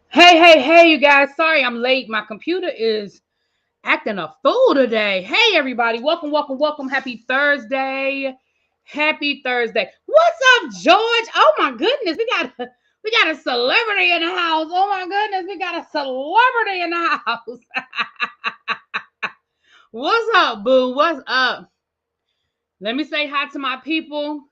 Hey, you guys. Sorry I'm late. My computer is acting a fool today. Hey, everybody. Welcome. Happy Thursday. Happy Thursday. What's up, George? Oh, my goodness. We got a celebrity in the house. Oh, my goodness. We got a celebrity in the house. What's up, boo? What's up? Let me say hi to my people.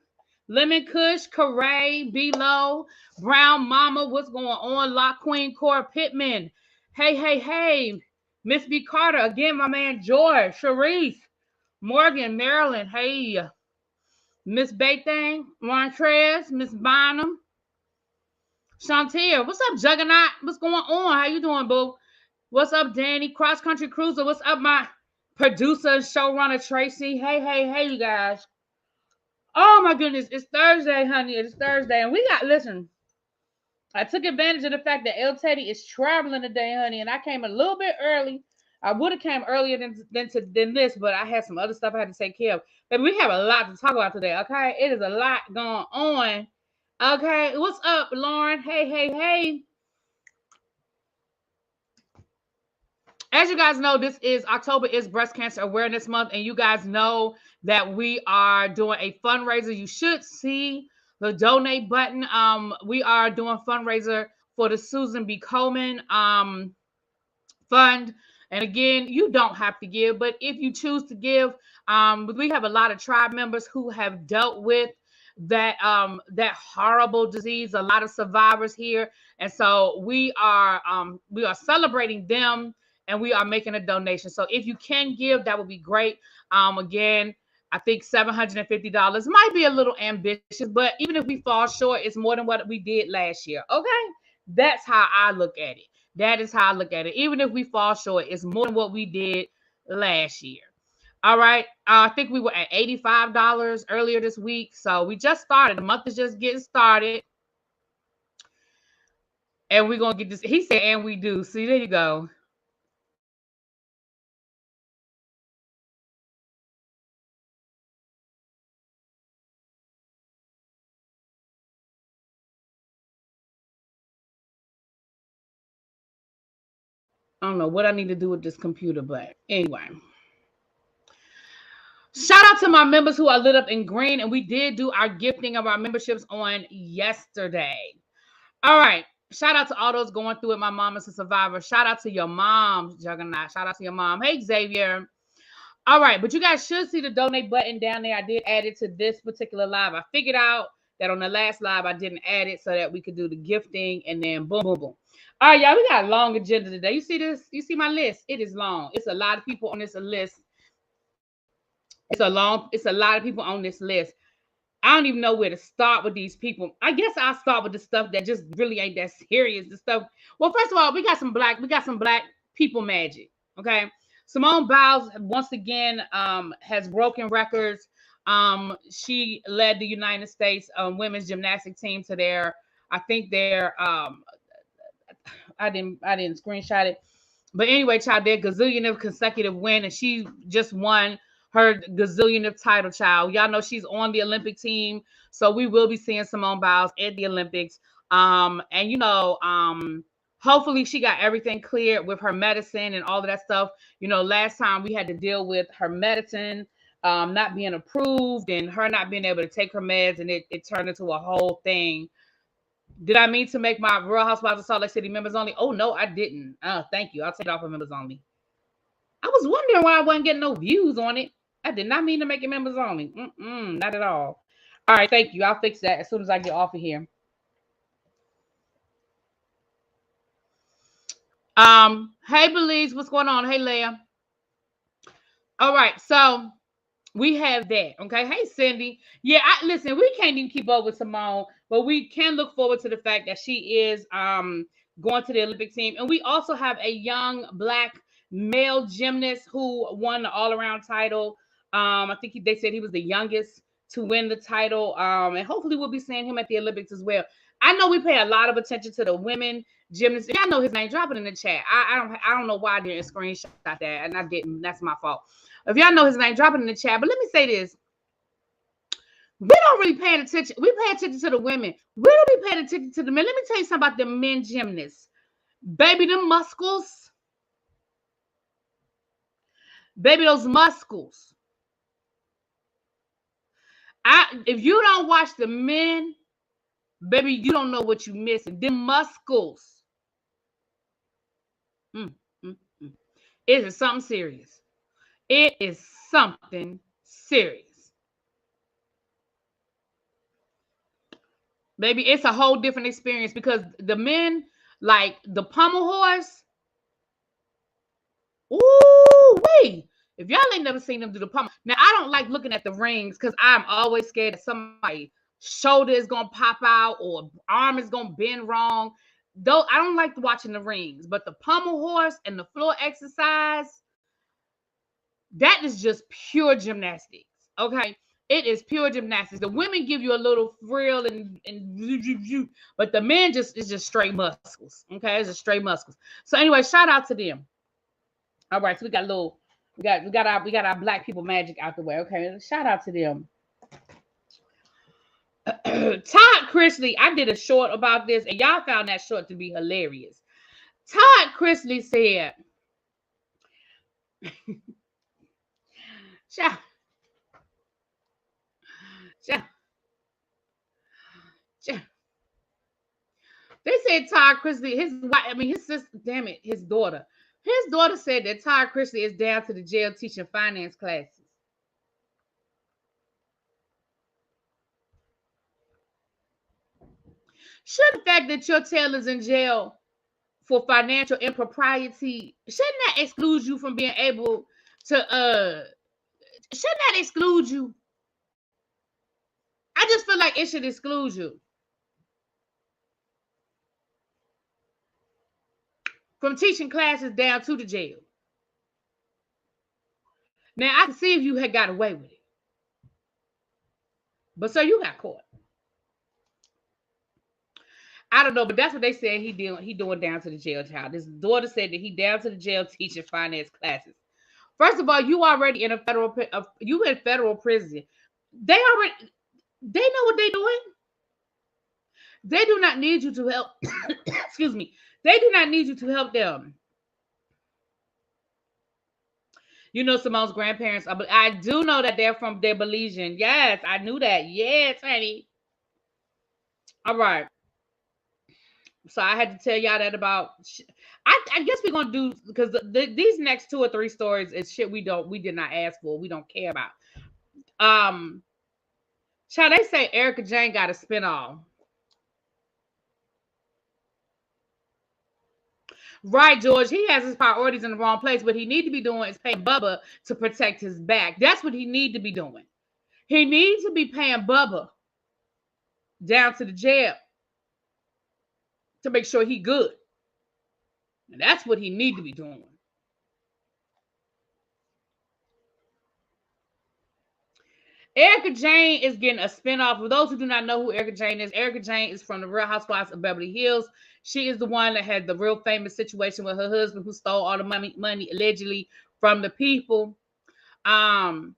Lemon Kush, Corray, B-Lo, Brown Mama, what's going on? Lock Queen, Cora Pittman. Hey. Miss B. Carter, again, my man George, Sharice, Morgan, Maryland, hey. Miss Baythang, Montrez, Miss Bonham, Shantia, what's up, Juggernaut? What's going on? How you doing, boo? What's up, Danny? Cross Country Cruiser, what's up, my producer, showrunner, Tracy? Hey, you guys. Oh my goodness, it's Thursday, honey. It's Thursday, and listen. I took advantage of the fact that El Teddy is traveling today, honey, and I came a little bit early. I would have came earlier than this, but I had some other stuff I had to take care of. But we have a lot to talk about today, okay? It is a lot going on. Okay, what's up, Lauren? Hey. As you guys know, this is October is Breast Cancer Awareness Month, and you guys know that we are doing a fundraiser. You should see the donate button. We are doing fundraiser for the Susan B. Komen fund. And again, you don't have to give, but if you choose to give, we have a lot of tribe members who have dealt with that horrible disease. A lot of survivors here, and so we are celebrating them, and we are making a donation. So if you can give, that would be great. Again, I think $750 might be a little ambitious, but even if we fall short, it's more than what we did last year. Okay, that's how I look at it. That is how I look at it. Even if we fall short, it's more than what we did last year. All right. I think we were at $85 earlier this week. So we just started. The month is just getting started. And we're going to get this. He said, and we do. See, there you go. I don't know what I need to do with this computer, but anyway. Shout out to my members who are lit up in green. And we did do our gifting of our memberships on yesterday. All right. Shout out to all those going through it. My mom is a survivor. Shout out to your mom, Juggernaut. Shout out to your mom. Hey, Xavier. All right. But you guys should see the donate button down there. I did add it to this particular live. I figured out that on the last live, I didn't add it so that we could do the gifting and then boom. All right, y'all. We got a long agenda today. You see this? You see my list? It is long. It's a lot of people on this list. It's a lot of people on this list. I don't even know where to start with these people. I guess I'll start with the stuff that just really ain't that serious. The stuff. Well, first of all, we got some black people magic. Okay. Simone Biles once again has broken records. She led the United States women's gymnastic team to their I didn't screenshot it. But anyway, child, their gazillionth consecutive win, and she just won her gazillionth title, child. Y'all know she's on the Olympic team, so we will be seeing Simone Biles at the Olympics. Hopefully she got everything cleared with her medicine and all of that stuff. You know, last time we had to deal with her medicine not being approved and her not being able to take her meds, and it turned into a whole thing. Did I mean to make my Real Housewives of Salt Lake City members only? Oh, no, I didn't. Thank you. I'll take it off of members only. I was wondering why I wasn't getting no views on it. I did not mean to make it members only. Not at all. All right, thank you. I'll fix that as soon as I get off of here. Hey, Belize, what's going on? Hey, Leah. All right, so we have that. Okay. Hey, Cindy. Yeah, listen, we can't even keep up with Simone, but we can look forward to the fact that she is going to the Olympic team. And we also have a young black male gymnast who won the all-around title. I think they said he was the youngest to win the title. And hopefully we'll be seeing him at the Olympics as well. I know we pay a lot of attention to the women gymnasts. If y'all know his name, drop it in the chat. I don't know why I didn't screenshot that, and I didn't. That's my fault. If y'all know his name, drop it in the chat. But let me say this. We don't really pay attention. We pay attention to the women. We don't be paying attention to the men. Let me tell you something about the men gymnasts. Baby, them muscles. Baby, those muscles. If you don't watch the men, baby, you don't know what you're missing. Them muscles. It is something serious. It is something serious. Baby, it's a whole different experience because the men, like the pommel horse. Ooh, wait. If y'all ain't never seen them do the pommel. Now, I don't like looking at the rings because I'm always scared that somebody's shoulder is going to pop out or arm is going to bend wrong. Though I don't like watching the rings, but the pommel horse and the floor exercise, that is just pure gymnastics. Okay. It is pure gymnastics. The women give you a little frill and but the men is just straight muscles. Okay. It's just straight muscles. So anyway, shout out to them. All right. So we got our black people magic out the way. Okay. Shout out to them. Todd Chrisley, I did a short about this, and y'all found that short to be hilarious. Todd Chrisley said, they said Todd Chrisley, his sister, damn it, his daughter. His daughter said that Todd Chrisley is down to the jail teaching finance classes. Should the fact that your tail is in jail for financial impropriety, shouldn't that exclude you from being able to shouldn't that exclude you? I just feel like it should exclude you from teaching classes down to the jail. Now I can see if you had got away with it, but so you got caught. I don't know, but that's what they said he doing down to the jail, child. His daughter said that he down to the jail teaching finance classes. First of all, you already in federal prison. They know what they're doing. They do not need you to help. Excuse me. They do not need you to help them. You know Simone's grandparents. I do know that they're from Belizean. Yes, I knew that. Yes, honey. All right. So I had to tell y'all that about. I guess we're gonna do because these next 2 or 3 stories is shit we did not ask for. We don't care about. Shall they say Erica Jane got a spinoff? Right, George. He has his priorities in the wrong place. What he need to be doing is paying Bubba to protect his back. That's what he need to be doing. He needs to be paying Bubba down to the jail to make sure he good. And that's what he need to be doing. Erica Jane is getting a spinoff. For those who do not know who Erica Jane is from the Real Housewives of Beverly Hills. She is the one that had the real famous situation with her husband who stole all the money allegedly from the people. And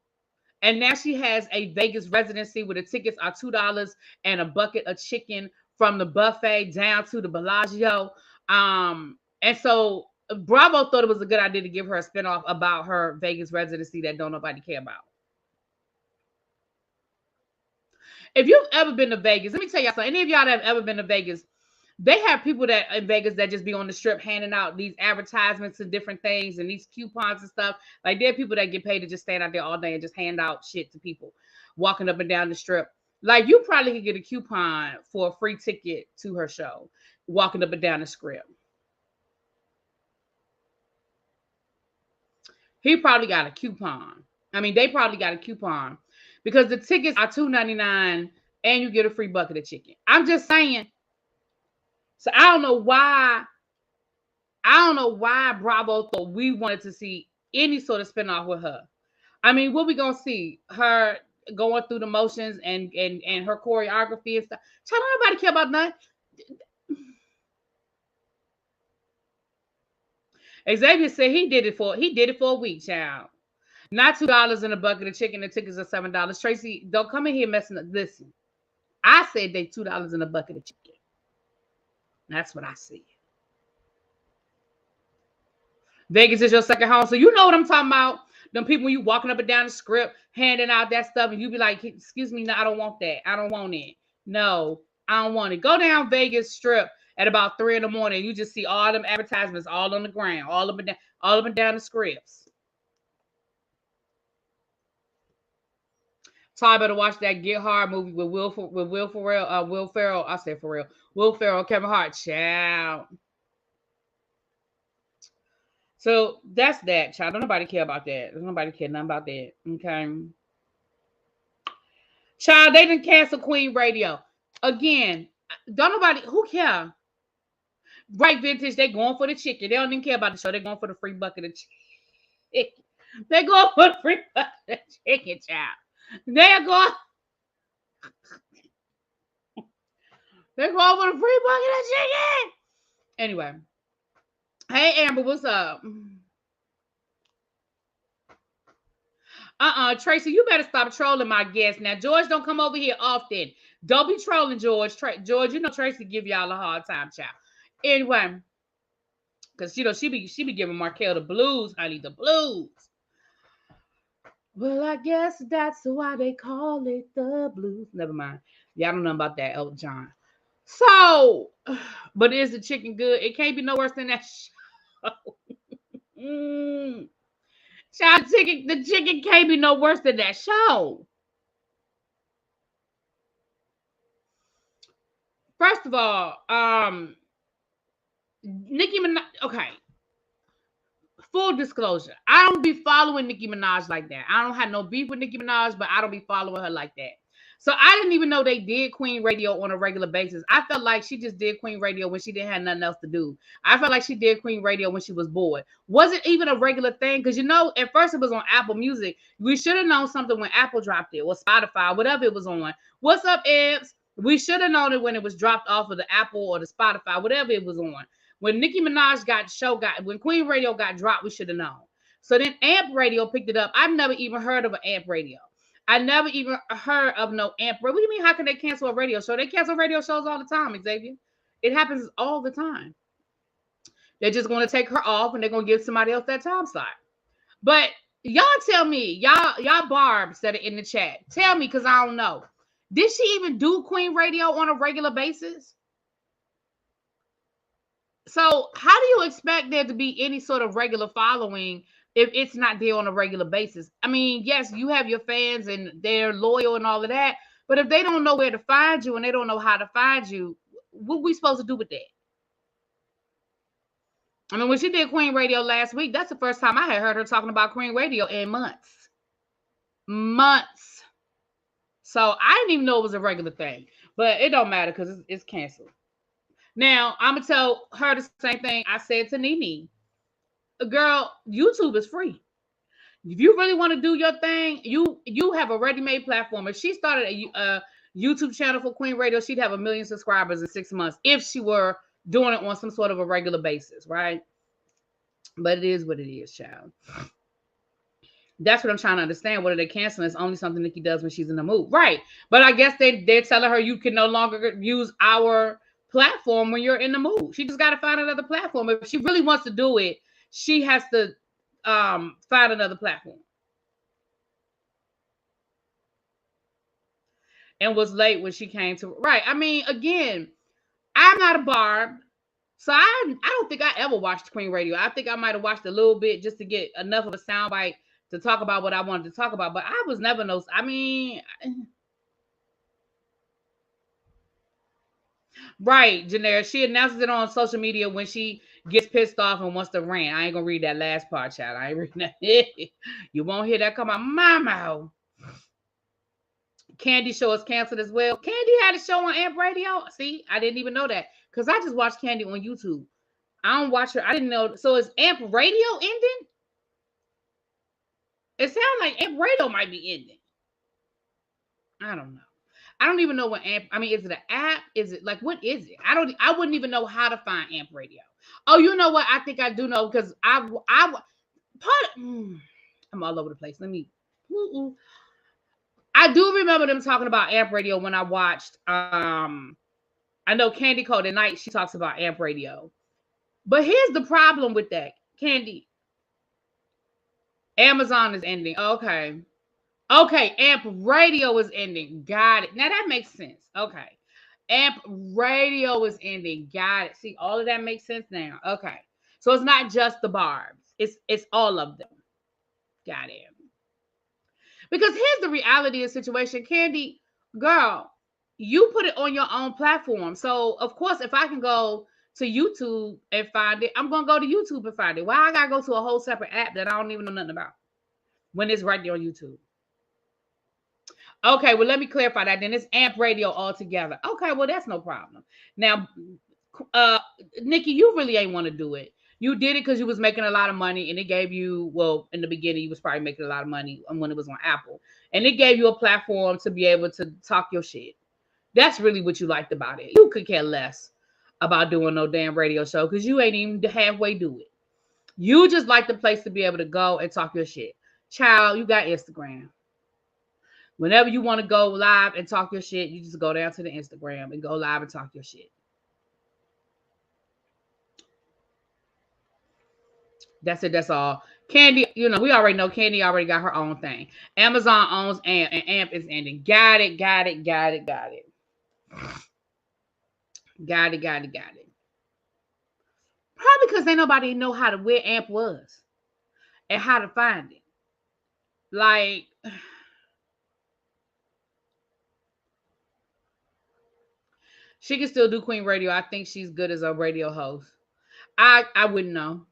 now she has a Vegas residency where the tickets are $2 and a bucket of chicken from the buffet down to the Bellagio. And so Bravo thought it was a good idea to give her a spinoff about her Vegas residency that don't nobody care about. If you've ever been to Vegas, let me tell y'all something. Any of y'all that have ever been to Vegas, they have people that in Vegas that just be on the strip handing out these advertisements and different things and these coupons and stuff. Like there are people that get paid to just stand out there all day and just hand out shit to people walking up and down the strip. Like you probably could get a coupon for a free ticket to her show, walking up and down the strip. He probably got a coupon. I mean, they probably got a coupon because the tickets are $2.99 and you get a free bucket of chicken. I'm just saying. So I don't know why Bravo thought we wanted to see any sort of spinoff with her. I mean, what we gonna see? Her going through the motions and her choreography and stuff. Child, nobody care about nothing. Xavier said he did it for a week, child. Not $2 in a bucket of chicken. The tickets are $7. Tracy, don't come in here messing up. Listen, I said they $2 in a bucket of chicken. That's what I said. Vegas is your second home. So you know what I'm talking about. Them people when you walking up and down the script, handing out that stuff, and you be like, excuse me, no, I don't want that. I don't want it. No, I don't want it. Go down Vegas Strip at about 3 a.m. You just see all them advertisements all on the ground, all up and down the scripts. So I better watch that Get Hard movie with Will Ferrell. I said for real. Will Ferrell, Kevin Hart. Ciao. So that's that, child. Don't nobody care about that. Don't nobody care nothing about that. Okay. Child, they didn't cancel Queen Radio. Again, don't nobody who care. Right, Vintage, they going for the chicken. They don't even care about the show. They're going for the free bucket of chicken. They're going for the free bucket of chicken, child. They're going for the free bucket of chicken. Anyway. Hey, Amber, what's up? Tracy, you better stop trolling my guests. Now, George don't come over here often. Don't be trolling George. George, you know Tracy give y'all a hard time, child. Anyway, because you know she be giving Markel the blues, honey, the blues. Well, I guess that's why they call it the blues. Never mind. Y'all don't know about that, Elton John. So, but is the chicken good? It can't be no worse than that show. Child, the chicken can't be no worse than that show. First of all, Nicki Minaj. Okay, full disclosure, I don't be following Nicki Minaj like that. I don't have no beef with Nicki Minaj, but I don't be following her like that. So I didn't even know they did Queen Radio on a regular basis. I felt like she just did Queen Radio when she didn't have nothing else to do. I felt like she did Queen Radio when she was bored. Wasn't even a regular thing because, you know, at first it was on Apple Music. We should have known something when Apple dropped it or Spotify, whatever it was on. What's up, Ebs? We should have known it when it was dropped off of the Apple or the Spotify, whatever it was on. When Nicki Minaj when Queen Radio got dropped, we should have known. So then Amp Radio picked it up. I've never even heard of an Amp Radio. I never even heard of no Amp. What do you mean? How can they cancel a radio show? They cancel radio shows all the time, Xavier. It happens all the time. They're just going to take her off and they're going to give somebody else that time slot. But y'all tell me, y'all Barbs that are in the chat, tell me because I don't know. Did she even do Queen Radio on a regular basis? So how do you expect there to be any sort of regular following if it's not there on a regular basis? I mean, yes, you have your fans and they're loyal and all of that, but if they don't know where to find you and they don't know how to find you, what are we supposed to do with that? I mean, when she did Queen Radio last week, that's the first time I had heard her talking about Queen Radio in months. So I didn't even know it was a regular thing, but it don't matter because it's canceled. Now, I'm going to tell her the same thing I said to NeNe. Girl, YouTube is free. If you really want to do your thing, you have a ready-made platform. If she started a YouTube channel for Queen Radio, she'd have 1 million subscribers in 6 months if she were doing it on some sort of a regular basis, right? But it is what it is, child. That's what I'm trying to understand. What are they canceling? It's only something Nicki does when she's in the mood. Right. But I guess they're telling her you can no longer use our platform when you're in the mood. She just got to find another platform. If she really wants to do it, she has to find another platform. And was late when she came to. Right. I mean, again, I'm not a Barb. So I don't think I ever watched Queen Radio. I think I might have watched a little bit just to get enough of a soundbite to talk about what I wanted to talk about. But I was never right, Janelle. She announces it on social media when she gets pissed off and wants to rant. I ain't gonna read that last part, child. I ain't reading that. You won't hear that come out my mouth. Candy show is canceled as well. Candy had a show on Amp Radio. See, I didn't even know that because I just watched Candy on YouTube. I don't watch her. I didn't know. So is Amp Radio ending? It sounds like Amp Radio might be ending. I don't know. I don't even know what Amp. I mean, is it an app? Is it like what is it? I wouldn't even know how to find Amp Radio. Oh, you know what? I think I do know because I'm all over the place. Let me. I do remember them talking about Amp Radio when I watched. I know Candy Code at night. She talks about Amp Radio, but here's the problem with that, Candy. Amazon is ending. Okay. Okay, AMP Radio is ending. Got it. Now that makes sense. Okay. AMP Radio is ending. Got it. See, all of that makes sense now. Okay. So it's not just the Barbs. It's all of them. Got it. Because here's the reality of the situation, Candy, girl, you put it on your own platform. So of course, if I can go to YouTube and find it, I'm gonna go to YouTube and find it. Why I gotta go to a whole separate app that I don't even know nothing about when it's right there on YouTube? Okay, well, let me clarify that. Then it's AMP Radio altogether. Okay, well, that's no problem. Now, uh, Nikki, you really ain't want to do it. You did it because you was making a lot of money, and it gave you, well, in the beginning, you was probably making a lot of money when it was on Apple, and it gave you a platform to be able to talk your shit. That's really what you liked about it. You could care less about doing no damn radio show because you ain't even halfway do it. You just like the place to be able to go and talk your shit. Child, you got Instagram. Whenever you want to go live and talk your shit, you just go down to the Instagram and go live and talk your shit. That's it. That's all. Candy, we already know Candy already got her own thing. Amazon owns AMP, and AMP is ending. Got it. Got it. Got it. Got it. Got it. Got it. Got it. Probably because ain't nobody know where AMP was and how to find it. Like, she can still do Queen Radio. I think she's good as a radio host. I wouldn't know.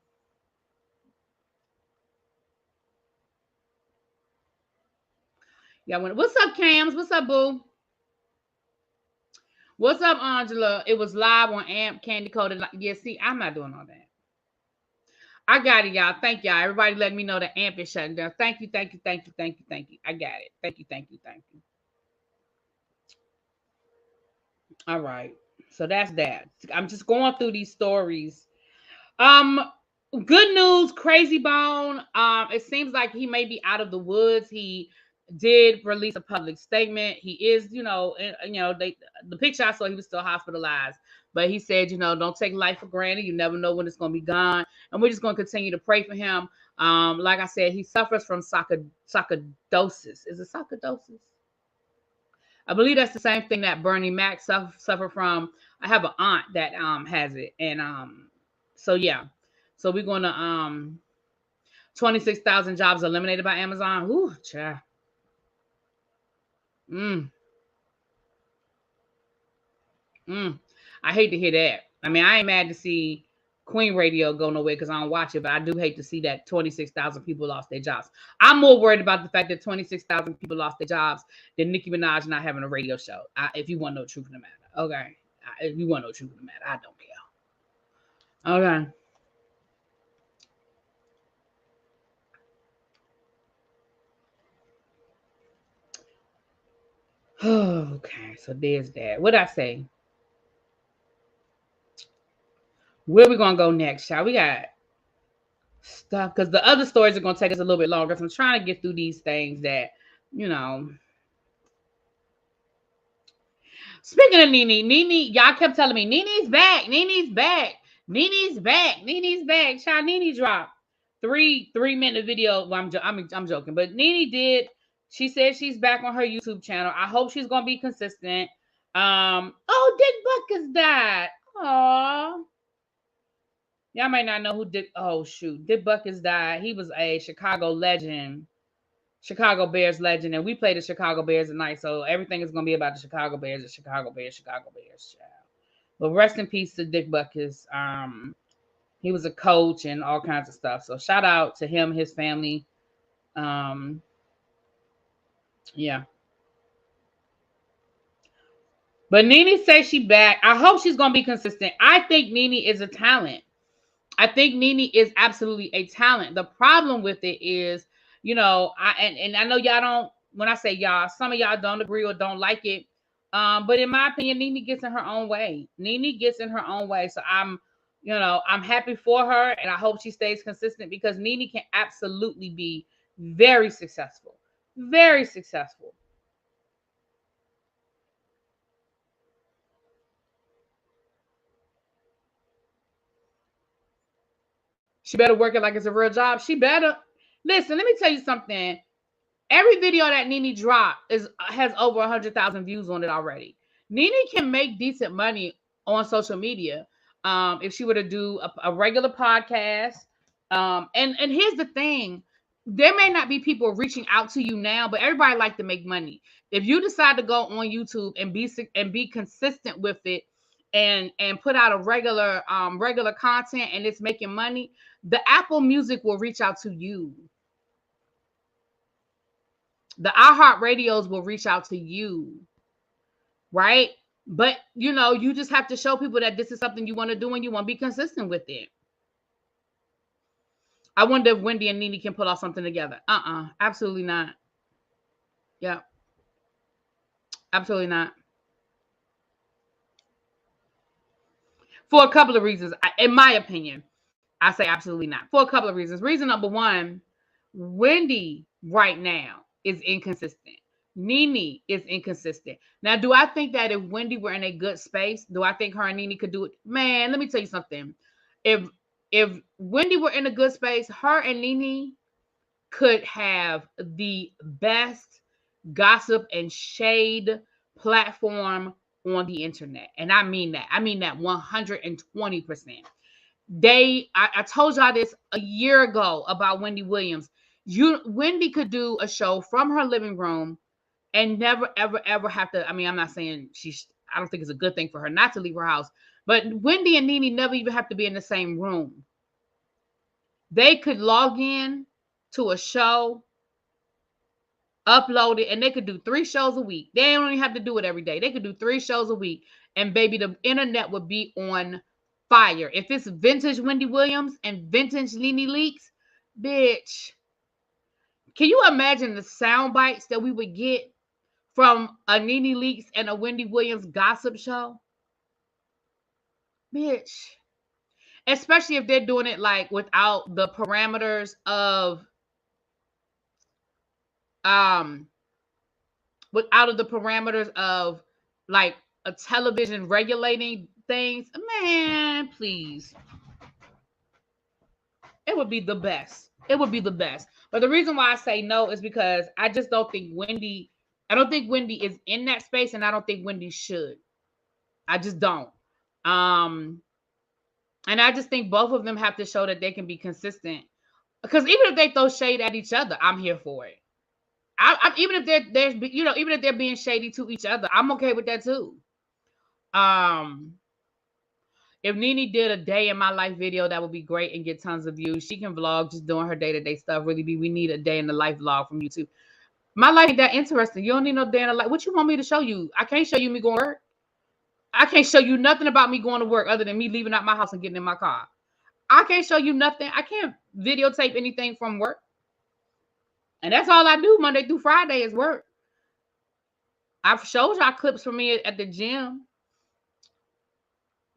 Yeah. What's up, Cams? What's up, boo? What's up, Angela? It was live on AMP Candy Coded. Yeah, see, I'm not doing all that. I got it, y'all. Thank y'all. Everybody let me know the AMP is shutting down. Thank you, thank you, thank you, thank you, thank you. I got it. Thank you, thank you, thank you. All right. So that's that. I'm just going through these stories. Um, Good news, Crazy Bone. It seems like he may be out of the woods. He did release a public statement. He is, the picture I saw, he was still hospitalized. But he said, don't take life for granted. You never know when it's going to be gone. And we're just going to continue to pray for him. Like I said, he suffers from sarcoidosis. Is it sarcoidosis? I believe that's the same thing that Bernie Mac suffer from. I have an aunt that has it. And so yeah. So we're gonna 26,000 jobs eliminated by Amazon. Ooh, child. I hate to hear that. I mean, I ain't mad to see Queen Radio go nowhere because I don't watch it, but I do hate to see that 26,000 people lost their jobs. I'm more worried about the fact that 26,000 people lost their jobs than Nicki Minaj not having a radio show. If you want no truth in the matter, okay. If you want no truth in the matter, I don't care. Okay. Okay, so there's that. What'd I say? Where we gonna go next, y'all? We got stuff because the other stories are gonna take us a little bit longer. So I'm trying to get through these things that, you know. Speaking of NeNe, y'all kept telling me NeNe's back, NeNe's back, NeNe's back, NeNe's back. Child, NeNe dropped 3-minute video. Well, I'm joking, but NeNe did. She said she's back on her YouTube channel. I hope she's gonna be consistent. Oh, Dick Buckets died. Aww. Y'all might not know who Dick. Oh shoot, Dick Buckets died. He was a Chicago legend, Chicago Bears legend, and we play the Chicago Bears tonight, so everything is gonna be about the Chicago Bears, the Chicago Bears, child. But rest in peace to Dick Buckets. He was a coach and all kinds of stuff. So shout out to him, his family. Yeah. But NeNe says she back. I hope she's gonna be consistent. I think NeNe is a talent. I think NeNe is absolutely a talent. The problem with it is, I know y'all don't. When I say y'all, some of y'all don't agree or don't like it. But in my opinion, NeNe gets in her own way. NeNe gets in her own way. So I'm happy for her, and I hope she stays consistent because NeNe can absolutely be very successful. Very successful. She better work it like it's a real job. She better. Listen, let me tell you something. Every video that NeNe dropped has over 100,000 views on it already. NeNe can make decent money on social media. If she were to do a regular podcast. And here's the thing. There may not be people reaching out to you now, but everybody like to make money. If you decide to go on YouTube and be consistent with it and put out a regular content and it's making money, the Apple Music will reach out to you. The iHeart radios will reach out to you, right? But you just have to show people that this is something you want to do and you want to be consistent with it. I wonder if Wendy and NeNe can pull off something together. Absolutely not. Yeah, absolutely not. For a couple of reasons, in my opinion, I say absolutely not. For a couple of reasons. Reason number one, Wendy right now is inconsistent. NeNe is inconsistent. Now, do I think that if Wendy were in a good space, do I think her and NeNe could do it? Man, let me tell you something. If Wendy were in a good space, her and NeNe could have the best gossip and shade platform on the internet. And I mean that. I mean that 120%. I told y'all this a year ago about Wendy Williams. Wendy could do a show from her living room and never, ever, ever have to. I mean, I'm not saying I don't think it's a good thing for her not to leave her house, but Wendy and NeNe never even have to be in the same room. They could log in to a show, upload it, and they could do 3 shows a week. They don't even have to do it every day. They could do 3 shows a week, and baby, the internet would be on fire. If it's vintage Wendy Williams and vintage NeNe Leakes, bitch, can you imagine the sound bites that we would get from a NeNe Leakes and a Wendy Williams gossip show? Bitch. Especially if they're doing it like without the parameters of like a television regulating things. Man, please. It would be the best. It would be the best. But the reason why I say no is because I just don't think Wendy is in that space, and I don't think Wendy should. I just don't. And I just think both of them have to show that they can be consistent. Because even if they throw shade at each other, I'm here for it. Even if they're being shady to each other, I'm okay with that too. If NeNe did a day in my life video, that would be great and get tons of views. She can vlog just doing her day-to-day stuff. We need a day in the life vlog from YouTube. My life ain't that interesting. You don't need no day in the life. What you want me to show you? I can't show you me going to work. I can't show you nothing about me going to work other than me leaving out my house and getting in my car. I can't show you nothing. I can't videotape anything from work. And that's all I do Monday through Friday is work. I've showed y'all clips from me at the gym.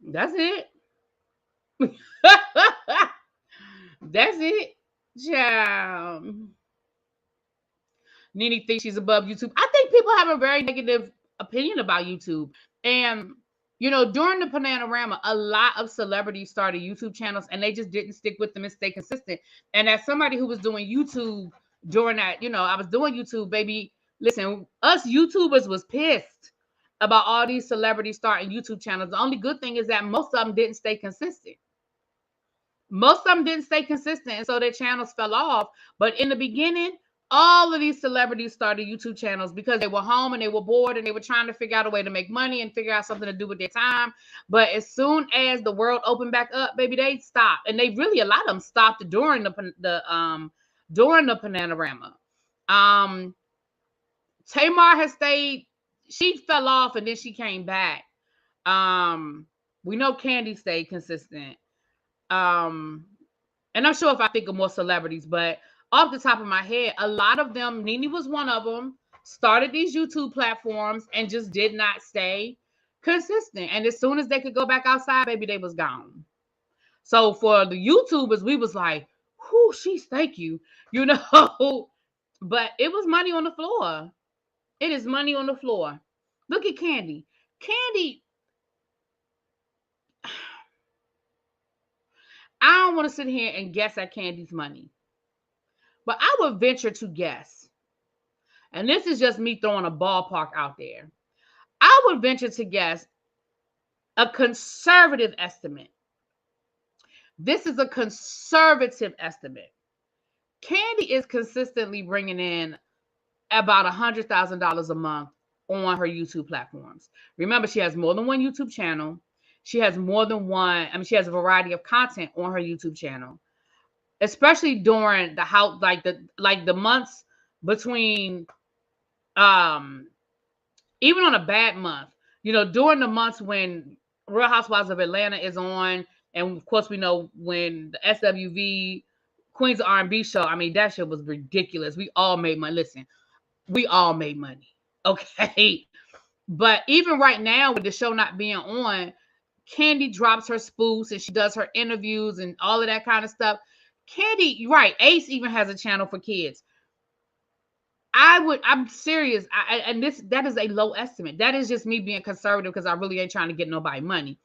That's it. That's it. Yeah. NeNe thinks she's above YouTube. I think people have a very negative opinion about YouTube. And, during the Panorama, a lot of celebrities started YouTube channels and they just didn't stick with them and stay consistent. And as somebody who was doing YouTube during that, I was doing YouTube, baby. Listen, us YouTubers was pissed about all these celebrities starting YouTube channels. The only good thing is that most of them didn't stay consistent. And so their channels fell off. But in the beginning, all of these celebrities started YouTube channels because they were home and they were bored and they were trying to figure out a way to make money and figure out something to do with their time. But as soon as the world opened back up, baby, they stopped. And a lot of them stopped during the Panorama. Tamar has stayed. She fell off and then she came back. We know Candy stayed consistent. And I'm sure if I think of more celebrities, but off the top of my head, a lot of them, NeNe was one of them, started these YouTube platforms and just did not stay consistent. And as soon as they could go back outside, baby, they was gone. So for the YouTubers, we was like, whoo, thank you, but it was money on the floor. It is money on the floor. Look at Candy. Candy, I don't want to sit here and guess at Candy's money. But I would venture to guess, and this is just me throwing a ballpark out there. I would venture to guess a conservative estimate. This is a conservative estimate. Candy is consistently bringing in about $100,000 a month on her YouTube platforms. Remember, she has more than one YouTube channel. She has more than one. I mean, she has a variety of content on her YouTube channel, especially during the how like the months between even on a bad month, during the months when Real Housewives of Atlanta is on, and of course we know when the SWV Queens of R&B show, I mean, that shit was ridiculous. We all made money. Listen, we all made money. Okay. But even right now with the show not being on, Candy drops her spoofs and she does her interviews and all of that kind of stuff. Candy, right. Ace even has a channel for kids. I'm serious. That is a low estimate. That is just me being conservative because I really ain't trying to get nobody money.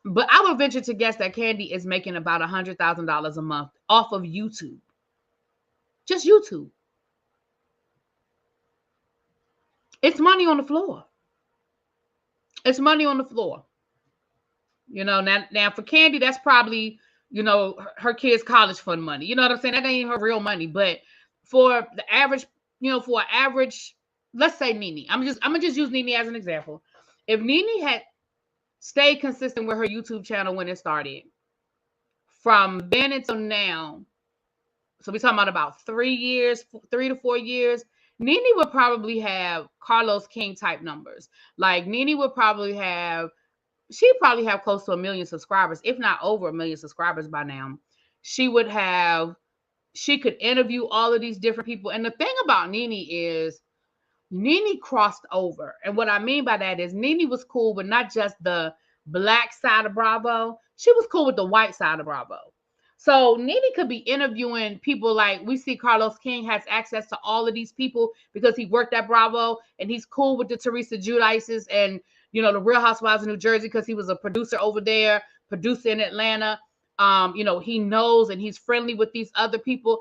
But I would venture to guess that Candy is making about $100,000 a month off of YouTube. Just YouTube. It's money on the floor. It's money on the floor. Now for Candy, that's probably, her kids' college fund money. You know what I'm saying? That ain't her real money. But for the average, for an average, let's say NeNe. I'm gonna just use NeNe as an example. If NeNe had stayed consistent with her YouTube channel when it started, from then until now, so we're talking about 3 to 4 years, NeNe would probably have Carlos King type numbers. Like NeNe would probably have, she'd probably have close to 1 million subscribers, if not over 1 million subscribers by now. She could interview all of these different people. And the thing about NeNe is NeNe crossed over. And what I mean by that is NeNe was cool with not just the black side of Bravo. She was cool with the white side of Bravo. So NeNe could be interviewing people like we see Carlos King has access to all of these people because he worked at Bravo and he's cool with the Teresa Giudices and, the Real Housewives of New Jersey because he was a producer over there, producer in Atlanta. He knows and he's friendly with these other people.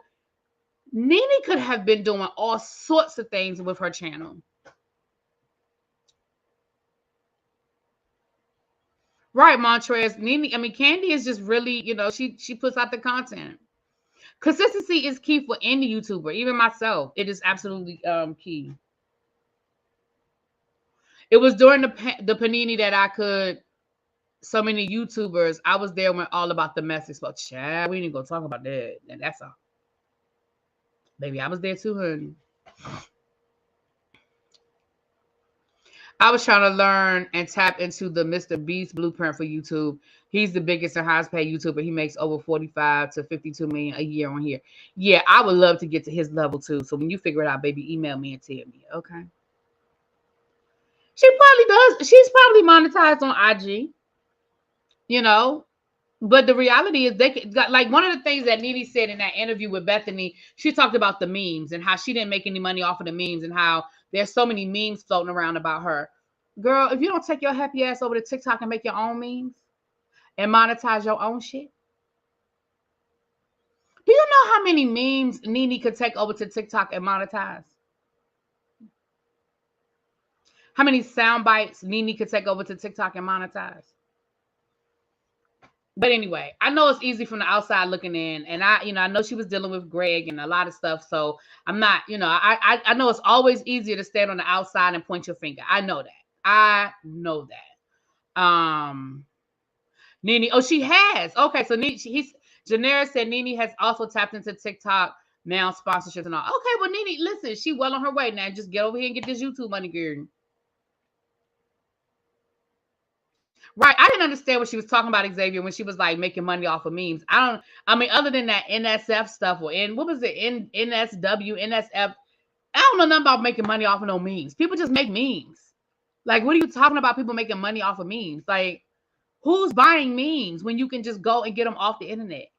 NeNe could have been doing all sorts of things with her channel. Right, Montrez. Candy is just really, she puts out the content. Consistency is key for any YouTuber, even myself. It is absolutely key. It was during the panini that so many YouTubers, I was there when all about the message. But child, we didn't go talk about that. And that's all. Baby, I was there too, honey. I was trying to learn and tap into the Mr. Beast blueprint for YouTube. He's the biggest and highest paid YouTuber. He makes over 45 to 52 million a year on here. Yeah, I would love to get to his level too. So when you figure it out, baby, email me and tell me. Okay. She probably does. She's probably monetized on IG, but the reality is like one of the things that NeNe said in that interview with Bethany, she talked about the memes and how she didn't make any money off of the memes and how there's so many memes floating around about her. Girl, if you don't take your happy ass over to TikTok and make your own memes and monetize your own shit. Do you know how many memes NeNe could take over to TikTok and monetize? How many sound bites NeNe could take over to TikTok and monetize? But anyway, I know it's easy from the outside looking in, and I know she was dealing with Greg and a lot of stuff. So I'm not, I know it's always easier to stand on the outside and point your finger. I know that. NeNe, oh, she has. Okay, so Janera said NeNe has also tapped into TikTok now, sponsorships and all. Okay, well, NeNe, listen, she well on her way now. Just get over here and get this YouTube money, girl. Right. I didn't understand what she was talking about, Xavier, when she was like making money off of memes. Other than that NSF stuff or what was it? NSW, NSF. I don't know nothing about making money off of no memes. People just make memes. Like, what are you talking about? People making money off of memes? Like, who's buying memes when you can just go and get them off the internet?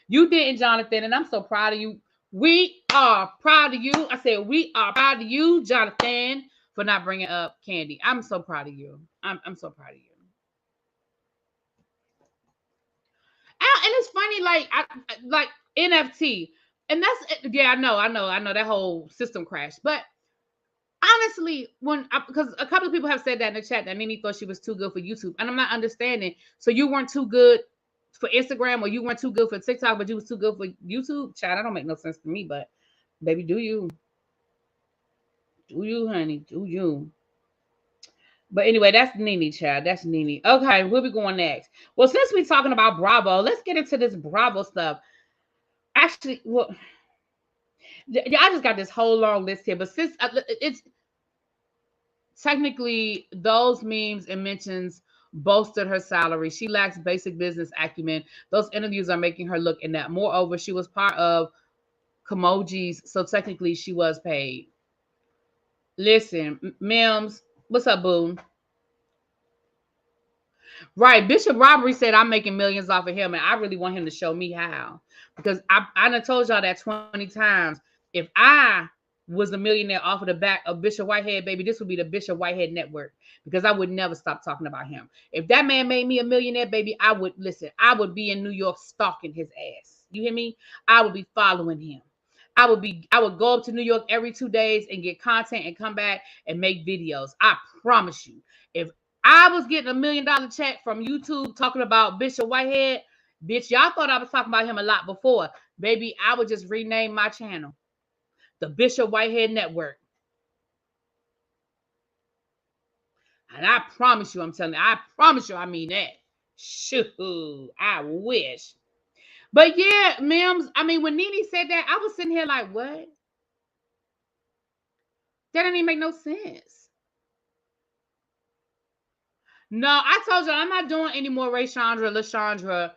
You didn't, Jonathan, and I'm so proud of you. We are proud of you. I said, we are proud of you, Jonathan, for not bringing up Candy. I'm so proud of you. I'm so proud of you. And it's funny, like NFT. And that's, yeah, I know that whole system crashed. But honestly, because a couple of people have said that in the chat that NeNe thought she was too good for YouTube, and I'm not understanding. So you weren't too good for Instagram, or you weren't too good for TikTok, but you was too good for YouTube? Child, that don't make no sense to me. But baby, do you, honey, do you? But anyway, that's NeNe, child. That's NeNe. Okay, where we going next? Well, since we're talking about Bravo, let's get into this Bravo stuff. Actually, well, I just got this whole long list here, but since it's technically those memes and mentions bolstered her salary. She lacks basic business acumen. Those interviews are making her look inept. Moreover, she was part of Kimoji's, so technically she was paid. Listen, Mims, what's up, boo? Right, Bishop Robbery said I'm making millions off of him, and I really want him to show me how. Because I done told y'all that 20 times. If I was a millionaire off of the back of Bishop Whitehead, baby, this would be the Bishop Whitehead Network, because I would never stop talking about him. If that man made me a millionaire, baby, I would be in New York stalking his ass. You hear me? I would be following him. I would go up to New York every 2 days and get content and come back and make videos. I promise you. If I was getting $1 million check from YouTube talking about Bishop Whitehead, bitch, y'all thought I was talking about him a lot before. Baby, I would just rename my channel the Bishop Whitehead Network. And I promise you, I mean that. Shoo, I wish. But yeah, Mims, I mean, when NeNe said that, I was sitting here like, what? That didn't even make no sense. No, I told you I'm not doing any more LaShondra,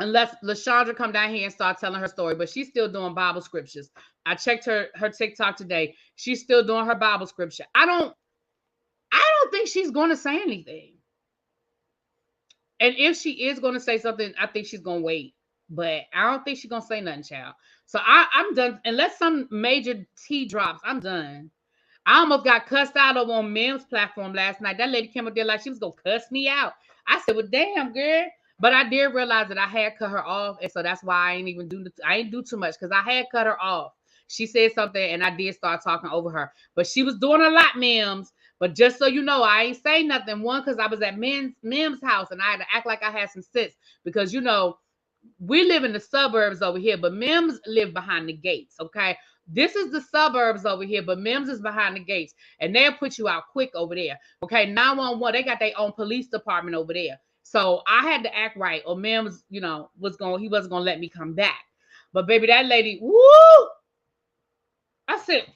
unless LaShondra come down here and start telling her story. But she's still doing Bible scriptures. I checked her TikTok today. She's still doing her Bible scripture. I don't think she's going to say anything. And if she is going to say something, I think she's going to wait. But I don't think she's going to say nothing, child. So I'm done. Unless some major tea drops, I'm done. I almost got cussed out over on Mim's platform last night. That lady came up there like she was going to cuss me out. I said, well, damn, girl. But I did realize that I had cut her off. And so that's why I ain't do too much, because I had cut her off. She said something and I did start talking over her. But she was doing a lot, Mims. But just so you know, I ain't say nothing. One, because I was at Mim's house and I had to act like I had some sense. Because, you know, we live in the suburbs over here, but Mims live behind the gates, okay? This is the suburbs over here, but Mims is behind the gates. And they'll put you out quick over there. Okay, 911, they got their own police department over there. So I had to act right, or Mims, you know, he wasn't going to let me come back. But baby, that lady, woo! I said,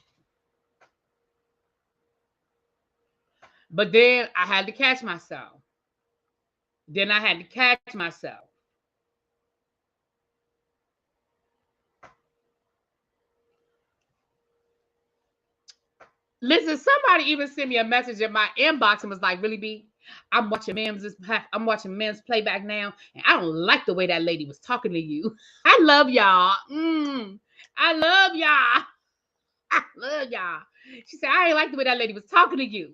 but then I had to catch myself. Listen, somebody even sent me a message in my inbox and was like, really, B? I'm watching Mims playback now, and I don't like the way that lady was talking to you. I love y'all. I love y'all. I love y'all. She said, I ain't like the way that lady was talking to you.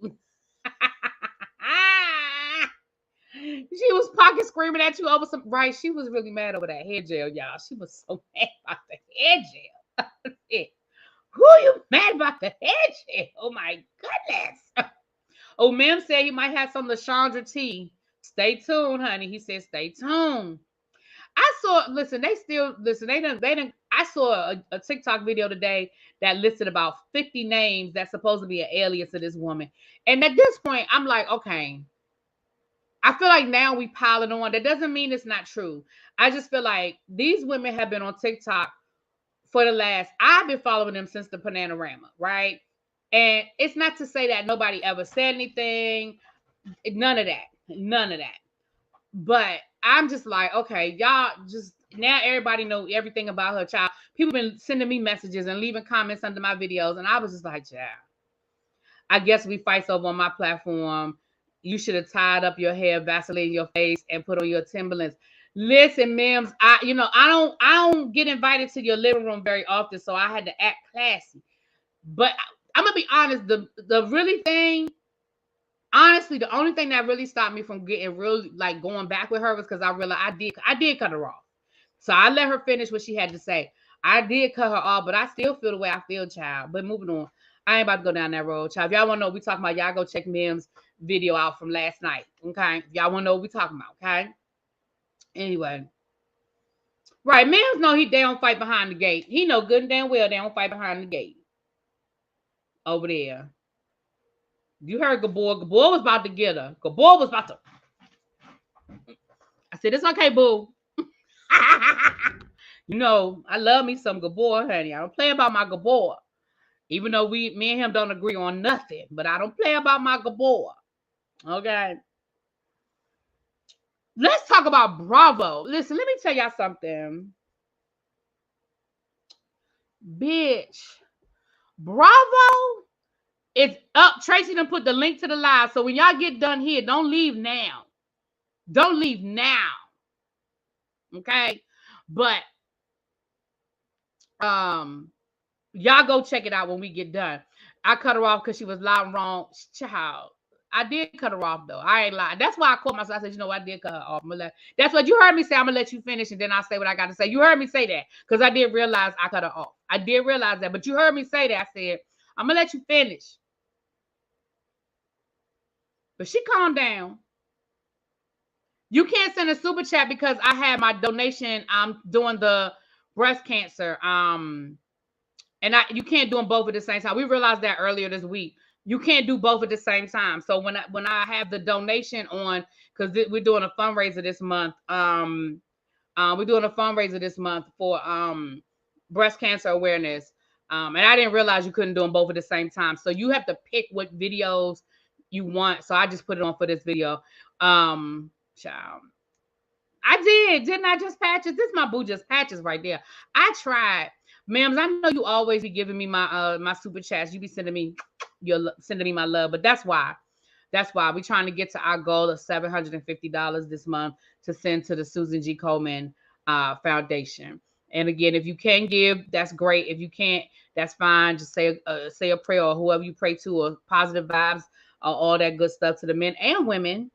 She was pocket screaming at you over some, right? She was really mad over that hair gel, y'all. She was so mad about the hair gel. Who you mad about the hair gel? Oh my goodness. Oh, Mim said he might have some LaShondra tea. Stay tuned, honey. He said, stay tuned. I saw a TikTok video today that listed about 50 names that's supposed to be an alias of this woman. And at this point, I'm like, okay, I feel like now we piling on. That doesn't mean it's not true. I just feel like these women have been on TikTok for I've been following them since the Panorama, right? And it's not to say that nobody ever said anything. None of that. But I'm just like, okay, y'all just, now everybody know everything about her, child. People been sending me messages and leaving comments under my videos. And I was just like, child, I guess we fight over on my platform. You should have tied up your hair, Vaseline your face, and put on your Timberlands. Listen, Mims, I don't get invited to your living room very often, so I had to act classy. But I'm gonna be honest, the really thing, honestly, the only thing that really stopped me from getting really like going back with her was because I realized I did cut her off. So I let her finish what she had to say. I did cut her off, but I still feel the way I feel, child. But moving on. I ain't about to go down that road, child. If y'all want to know what we talking about, y'all go check Mim's video out from last night. Okay. If y'all want to know what we talking about, okay? Anyway. Right, Mims know they don't fight behind the gate. He know good and damn well they don't fight behind the gate. Over there. You heard Gabor. Gabor was about to get her. Gabor was about to. I said, it's okay, boo. You know, I love me some Gabor, honey. I don't play about my Gabor. Even though me and him don't agree on nothing. But I don't play about my Gabor. Okay. Let's talk about Bravo. Listen, let me tell y'all something. Bitch. Bravo is up. Tracy done put the link to the live. So when y'all get done here, don't leave now. Don't leave now. Okay? But y'all go check it out when we get done. I cut her off because she was loud and wrong. Child. I did cut her off though. I ain't lying. That's why I caught myself. I said, you know, I did cut her off. That's what you heard me say. I'm gonna let you finish and then I'll say what I got to say. You heard me say that because I did realize I cut her off. I did realize that, but you heard me say that. I said, I'm gonna let you finish. But she calmed down. You can't send a super chat because I had my donation. I'm doing the breast cancer. And you can't do them both at the same time. We realized that earlier this week. You can't do both at the same time. So when I have the donation on, because we're doing a fundraiser this month. We're doing a fundraiser this month for breast cancer awareness. And I didn't realize you couldn't do them both at the same time. So you have to pick what videos you want. So I just put it on for this video. Child. I didn't I just patches? This is my boo just patches right there. I tried. Ma'ams, I know you always be giving me my my super chats. You be sending me my love, but that's why we're trying to get to our goal of $750 this month to send to the Susan G. Komen Foundation. And again, if you can give, that's great. If you can't, that's fine. Just say a prayer or whoever you pray to, or positive vibes, or all that good stuff to the men and women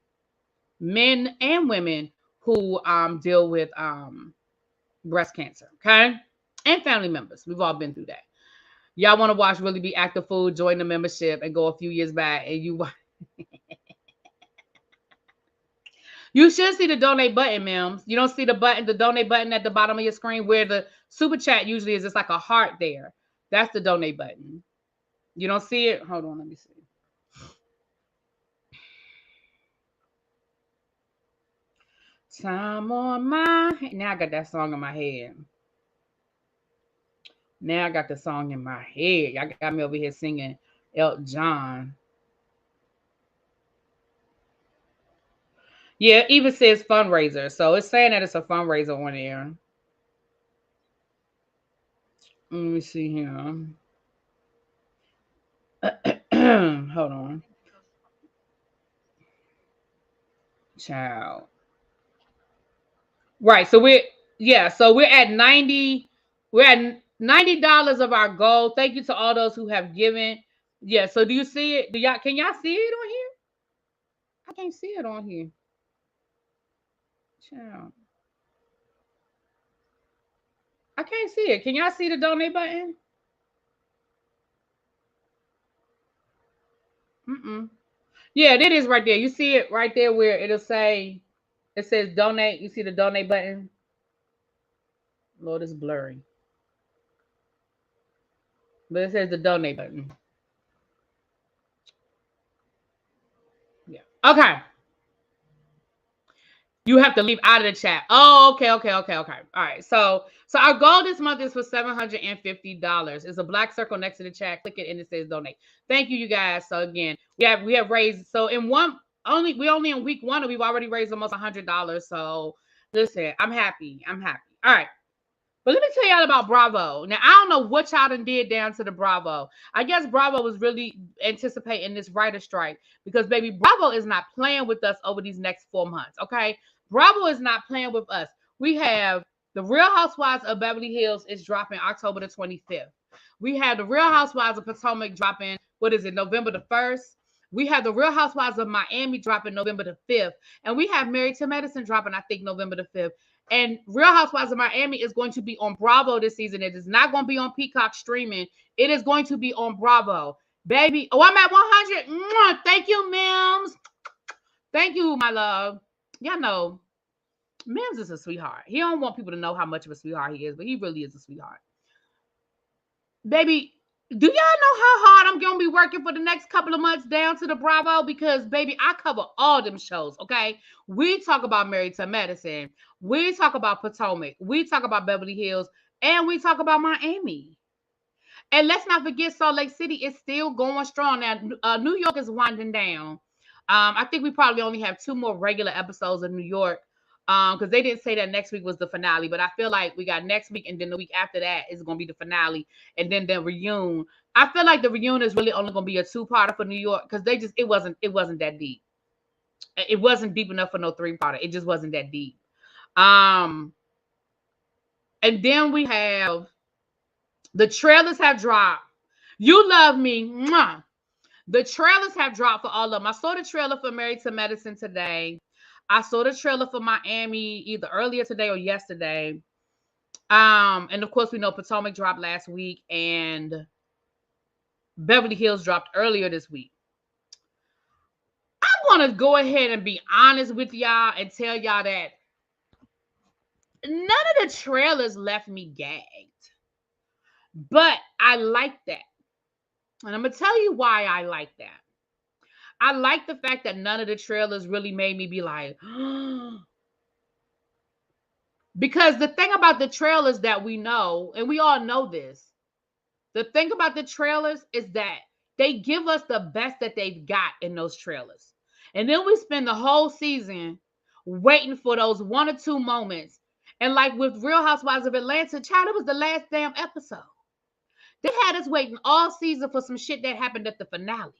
who deal with breast cancer. Okay. And family members. We've all been through that. Y'all want to watch Really Be Active Food, join the membership and go a few years back. And you should see the donate button, Mims. You don't see the donate button at the bottom of your screen where the super chat usually is. It's like a heart there. That's the donate button. You don't see it? Hold on, let me see. Time on my head. Now I got that song in my head. Now I got the song in my head. Y'all got me over here singing Elton John. Yeah, it even says fundraiser. So it's saying that it's a fundraiser on there. Let me see here. Hold on. Child. Right. So we're at 90. We're at $90 of our goal. Thank you to all those who have given. Yeah. So do you see it? Can y'all see it on here? I can't see it on here. Child. I can't see it. Can y'all see the donate button? Yeah, it is right there. You see it right there where it says donate. You see the donate button? Lord, it's blurry. But it says the donate button. Yeah. Okay. You have to leave out of the chat. Oh, okay. All right. So our goal this month is for $750. It's a black circle next to the chat. Click it and it says donate. Thank you, you guys. So again, we have raised. So we only in week 1 and we've already raised almost $100. So listen, I'm happy. All right. But let me tell y'all about Bravo. Now, I don't know what y'all done did down to the Bravo. I guess Bravo was really anticipating this writer strike because, baby, Bravo is not playing with us over these next 4 months, okay? Bravo is not playing with us. We have the Real Housewives of Beverly Hills is dropping October the 25th. We have the Real Housewives of Potomac dropping, November the 1st. We have the Real Housewives of Miami dropping November the 5th. And we have Married to Medicine dropping, I think, November the 5th. And Real Housewives of Miami is going to be on Bravo this season. It is not going to be on Peacock streaming. It is going to be on Bravo. Baby, oh, I'm at 100. Thank you, Mims. Thank you, my love. Y'all know, Mims is a sweetheart. He don't want people to know how much of a sweetheart he is, but he really is a sweetheart. Baby, do y'all know how hard I'm going to be working for the next couple of months down to the Bravo? Because, baby, I cover all them shows, okay? We talk about Married to Medicine. We talk about Potomac. We talk about Beverly Hills. And we talk about Miami. And let's not forget, Salt Lake City is still going strong. Now, New York is winding down. I think we probably only have 2 more regular episodes of New York because they didn't say that next week was the finale. But I feel like we got next week, and then the week after that is going to be the finale, and then the reunion. I feel like the reunion is really only going to be a 2-parter for New York because it wasn't that deep. It wasn't deep enough for no 3-parter. It just wasn't that deep. And then we have the trailers have dropped. You Love Me. Mwah. The trailers have dropped for all of them. I saw the trailer for Married to Medicine today. I saw the trailer for Miami either earlier today or yesterday. And of course, we know Potomac dropped last week and Beverly Hills dropped earlier this week. I want to go ahead and be honest with y'all and tell y'all that none of the trailers left me gagged. But I like that. And I'm going to tell you why I like that. I like the fact that none of the trailers really made me be like, because the thing about the trailers that we know, and we all know this, the thing about the trailers is that they give us the best that they've got in those trailers. And then we spend the whole season waiting for those 1 or 2 moments. And like with Real Housewives of Atlanta, child, it was the last damn episode. They had us waiting all season for some shit that happened at the finale.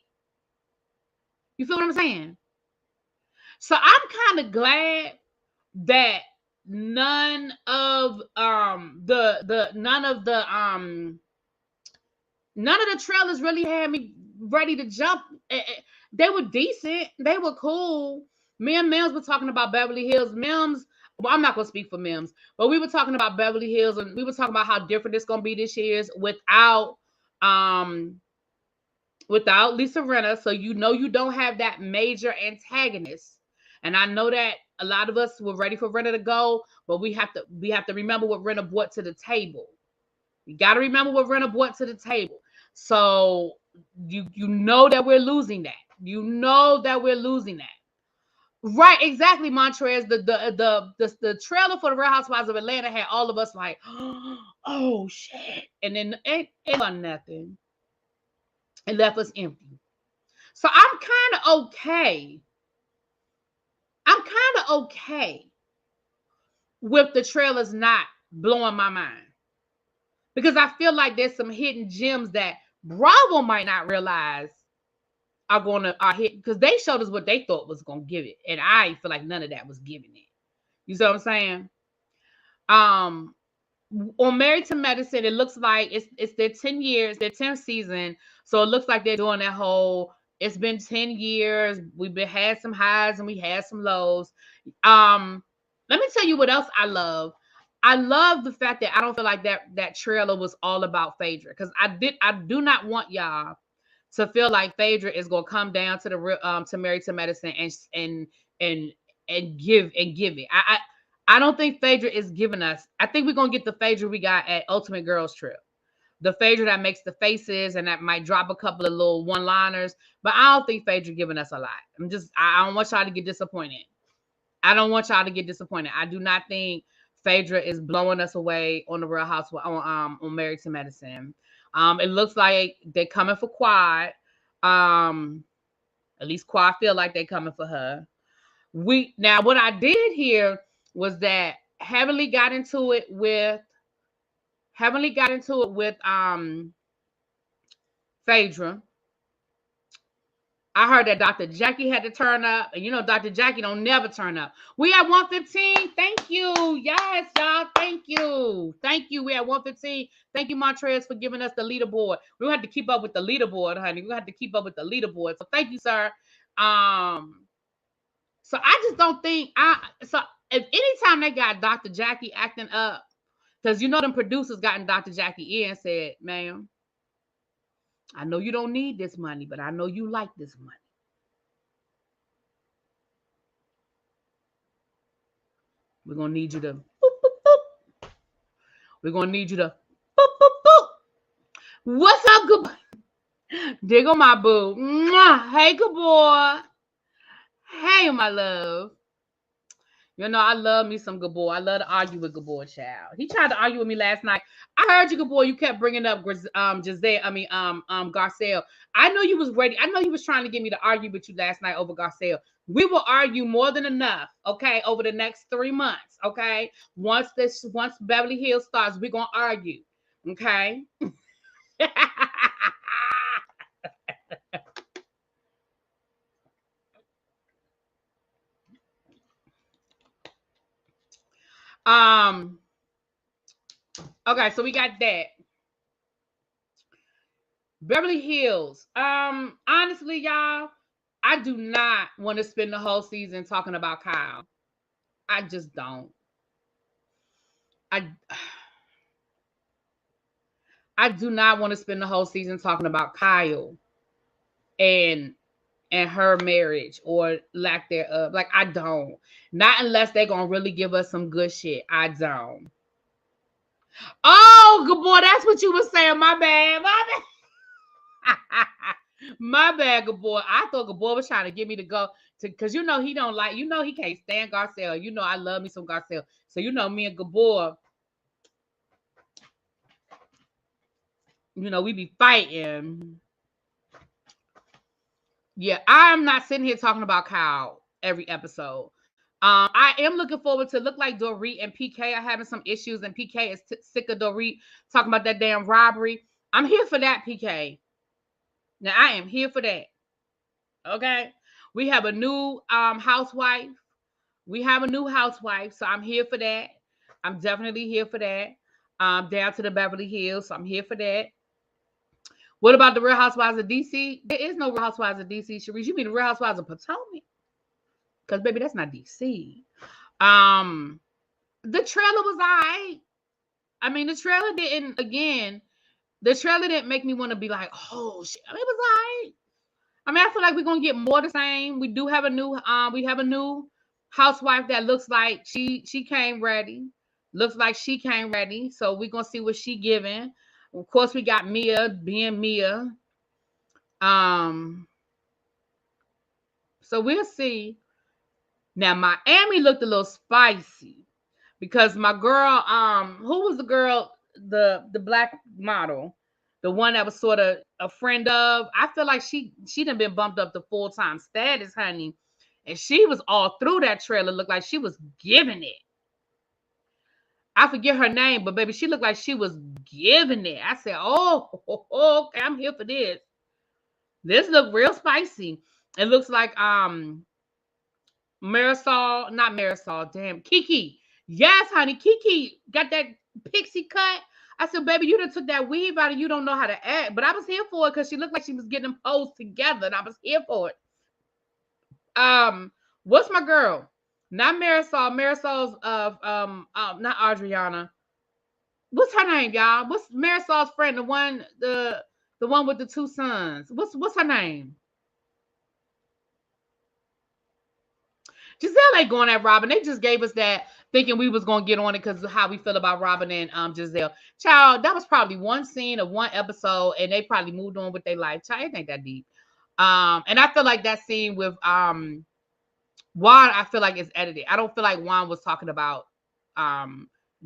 You feel what I'm saying? So I'm kind of glad that none of the trailers really had me ready to jump. They were decent. They were cool. Me and Mims were talking about Beverly Hills. Mims, well, I'm not going to speak for Mims, but we were talking about Beverly Hills, and we were talking about how different it's going to be this year's without Lisa Rinna. So you know you don't have that major antagonist. And I know that a lot of us were ready for Rinna to go, but we have to remember what Rinna brought to the table. You got to remember what Rinna brought to the table. So you know that we're losing that. You know that we're losing that. Right, exactly, Montrez. The trailer for the Real Housewives of Atlanta had all of us like, oh shit. And then it wasn't nothing. It left us empty. So I'm kind of okay. I'm kind of okay with the trailers not blowing my mind. Because I feel like there's some hidden gems that Bravo might not realize are hit, because they showed us what they thought was going to give it. And I feel like none of that was giving it. You see what I'm saying? On Married to Medicine, it looks like it's their 10 years, their 10th season. So it looks like they're doing that whole, it's been 10 years. We've had some highs and we had some lows. Let me tell you what else I love. I love the fact that I don't feel like that trailer was all about Phaedra, because I do not want y'all to feel like Phaedra is gonna come down to the to Married to Medicine and give it. I don't think Phaedra is giving us. I think we're gonna get the Phaedra we got at Ultimate Girls Trip, the Phaedra that makes the faces and that might drop a couple of little one-liners. But I don't think Phaedra giving us a lot. I don't want y'all to get disappointed. I don't want y'all to get disappointed. I do not think Phaedra is blowing us away on the Real Housewives on Married to Medicine. It looks like they're coming for Quad. At least Quad feel like they're coming for her. Now what I did hear was that Heavenly got into it with Phaedra. I heard that Dr. Jackie had to turn up, and you know Dr. Jackie don't never turn up. We at 115. Thank you. Yes, y'all. Thank you. Thank you. We at 115. Thank you, Montrez, for giving us the leaderboard. We have to keep up with the leaderboard, honey. We have to keep up with the leaderboard. So thank you, sir. So I just don't think if anytime they got Dr. Jackie acting up, because you know them producers gotten Dr. Jackie in and said, ma'am, I know you don't need this money, but I know you like this money. We're going to need you to boop, boop, boop. We're going to need you to boop, boop, boop. What's up, good boy? Dig on my boo. Mwah. Hey, good boy. Hey, my love. You know, I love me some good boy. I love to argue with good boy, child. He tried to argue with me last night. I heard you, good boy. You kept bringing up Giselle. Garcelle. I know you was ready. I know you was trying to get me to argue with you last night over Garcelle. We will argue more than enough, okay, over the next 3 months, okay? Once Beverly Hills starts, we're gonna argue, okay? Okay, so we got that. Beverly Hills. Honestly, y'all, I do not want to spend the whole season talking about Kyle. I just don't. I do not want to spend the whole season talking about Kyle and her marriage or lack thereof. Like, I don't. Not unless they're gonna really give us some good shit. I don't. Oh, good boy, that's what you were saying. My bad. My bad, good boy. I thought good boy was trying to get me to go to, because you know he don't like, you know he can't stand Garcelle. You know I love me some Garcelle. So you know me and good boy, you know, we be fighting. Yeah, I'm not sitting here talking about Kyle every episode. I am looking forward to look like Dorit and PK are having some issues, and PK is sick of Dorit talking about that damn robbery. I'm here for that, PK. Now I am here for that. Okay, we have a new housewife. We have a new housewife, so I'm here for that. I'm definitely here for that. Down to the Beverly Hills, so I'm here for that. What about the Real Housewives of DC? There is no Real Housewives of DC, Sharice. You mean the Real Housewives of Potomac? Because baby, that's not DC. The trailer was alright. I mean, the trailer didn't make me want to be like, oh shit. I mean, it was alright. I mean, I feel like we're gonna get more the same. We do have a new housewife that looks like she came ready. Looks like she came ready. So we're gonna see what she giving. Of course, we got Mia being Mia. So we'll see. Now Miami looked a little spicy because my girl, who was the girl, the black model, the one that was sort of a friend of, I feel like she done been bumped up to full-time status, honey. And she was all through that trailer, looked like she was giving it. I forget her name, but baby, she looked like she was giving it. I said, oh, okay, I'm here for this. This look real spicy. It looks like Marisol, not Marisol, damn, Kiki. Yes, honey, Kiki got that pixie cut. I said, baby, you done took that weave out and you don't know how to act. But I was here for it because she looked like she was getting them hoes together, and I was here for it. What's my girl? Not Marisol. Marisol's not Adriana. What's her name, y'all? What's Marisol's friend? The one with the 2 sons. What's her name? Giselle ain't going at Robin. They just gave us that thinking we was gonna get on it because of how we feel about Robin and Giselle. Child, that was probably one scene of one episode, and they probably moved on with their life. Child, it ain't that deep. And I feel like that scene with Juan, I feel like it's edited. I don't feel like Juan was talking about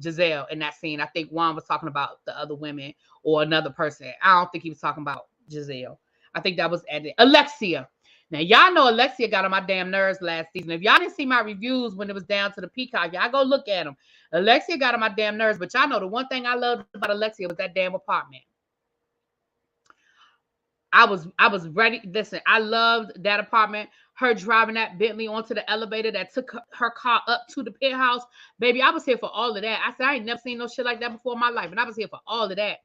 Giselle in that scene. I think Juan was talking about the other women or another person. I don't think he was talking about Giselle. I think that was edited. Alexia. Now, y'all know Alexia got on my damn nerves last season. If y'all didn't see my reviews when it was down to the Peacock, y'all go look at them. Alexia got on my damn nerves, but y'all know the one thing I loved about Alexia was that damn apartment. I was ready. Listen, I loved that apartment. Her driving that Bentley onto the elevator that took her car up to the penthouse. Baby, I was here for all of that. I said, I ain't never seen no shit like that before in my life. And I was here for all of that.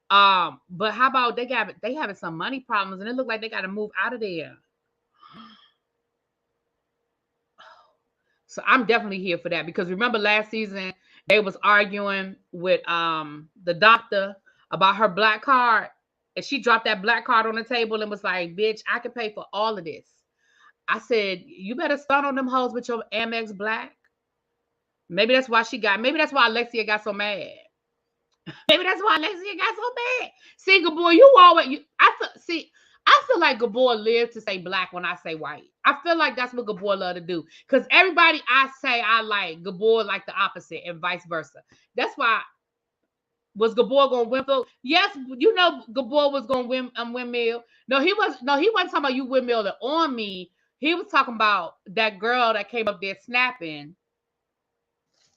But how about they having some money problems and it looked like they got to move out of there. So I'm definitely here for that, because remember last season they was arguing with the doctor about her black card, and she dropped that black card on the table and was like, bitch, I can pay for all of this. I said, you better start on them hoes with your Amex Black. Maybe that's why maybe that's why Alexia got so mad. Maybe that's why Alexia got so mad. See, Gabor, I feel like Gabor lived to say black when I say white. I feel like that's what Gabor love to do. Because everybody I say I like, Gabor like the opposite, and vice versa. That's why. Was Gabor gonna win? Yes, you know Gabor was gonna win windmill. No, he wasn't talking about you windmilling on me. He was talking about that girl that came up there snapping,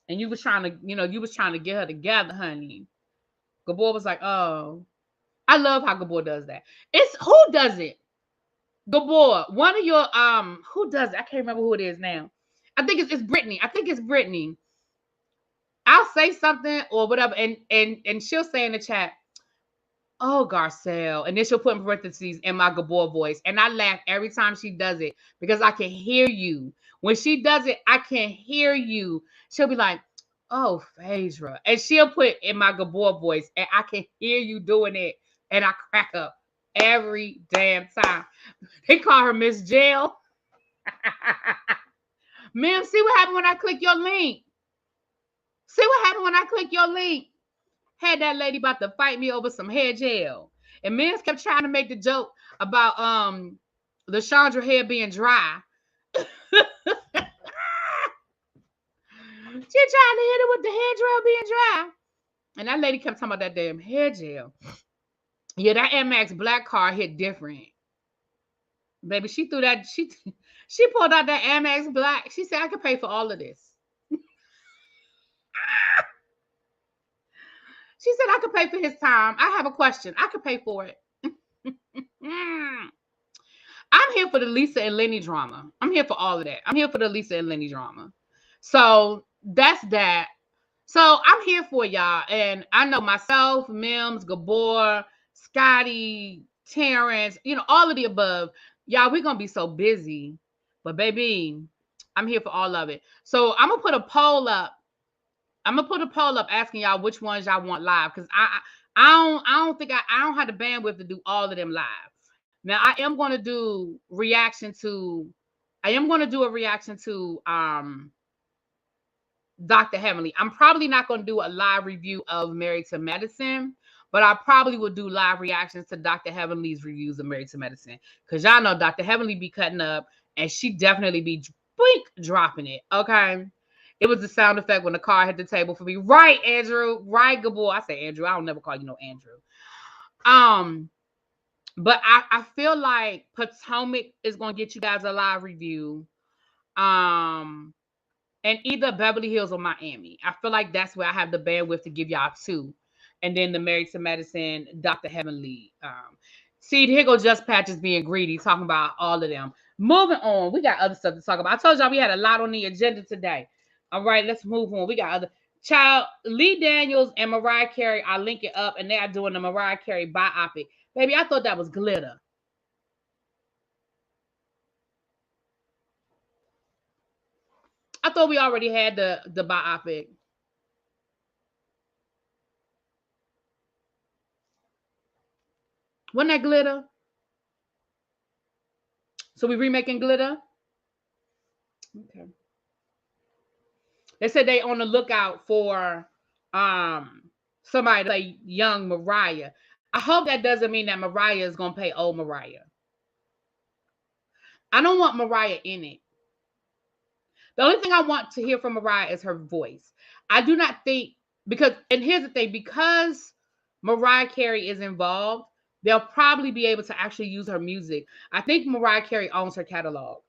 and you was trying to get her together, honey. Gabor was like, oh, I love how Gabor does that. It's who does it? Gabor, one of your who does it? I can't remember who it is now. I think it's Brittany. I think it's Brittany. I'll say something or whatever, and she'll say in the chat, oh, Garcelle, and then she'll put in parentheses in my Gabor voice, and I laugh every time she does it because I can hear you. When she does it, I can hear you. She'll be like, oh, Phaedra, and she'll put in my Gabor voice, and I can hear you doing it, and I crack up every damn time. They call her Miss Jail. Ma'am, see what happened when I click your link? See what happened when I click your link? Had that lady about to fight me over some hair gel. And Mims kept trying to make the joke about the Chandra hair being dry. She trying to hit it with the hair gel being dry. And that lady kept talking about that damn hair gel. Yeah, that Amex Black card hit different. Baby, she threw that, she pulled out that Amex Black. She said, I could pay for all of this. She said, I could pay for his time. I have a question. I could pay for it. I'm here for the Lisa and Lenny drama. I'm here for all of that. I'm here for the Lisa and Lenny drama. So that's that. So I'm here for y'all. And I know myself, Mims, Gabor, Scotty, Terrence, all of the above. Y'all, we're going to be so busy. But baby, I'm here for all of it. So I'm going to put a poll up. Asking y'all which ones y'all want live, because I don't have the bandwidth to do all of them live. Now I am going to do a reaction to Dr. Heavenly. I'm probably not going to do a live review of Married to Medicine, but I probably will do live reactions to Dr. Heavenly's reviews of Married to Medicine, because y'all know Dr. Heavenly be cutting up, and she definitely be dropping it. Okay. It was the sound effect when the car hit the table for me. Right, Andrew. Right, Gabor. I say Andrew. I don't never call you no Andrew. But I feel like Potomac is going to get you guys a live review. And either Beverly Hills or Miami. I feel like that's where I have the bandwidth to give y'all two. And then the Married to Medicine, Dr. Heavenly. See, here go Just Patches being greedy, talking about all of them. Moving on. We got other stuff to talk about. I told y'all we had a lot on the agenda today. All right, let's move on. We got other child. Lee Daniels and Mariah Carey are linking up, and they are doing the Mariah Carey biopic. Baby, I thought that was glitter. I thought we already had the biopic. Wasn't that glitter? So we remaking glitter? Okay. They said they on the lookout for somebody to play young Mariah. I hope that doesn't mean that Mariah is going to play old Mariah. I don't want Mariah in it. The only thing I want to hear from Mariah is her voice. I do not think, and here's the thing, because Mariah Carey is involved, they'll probably be able to actually use her music. I think Mariah Carey owns her catalog.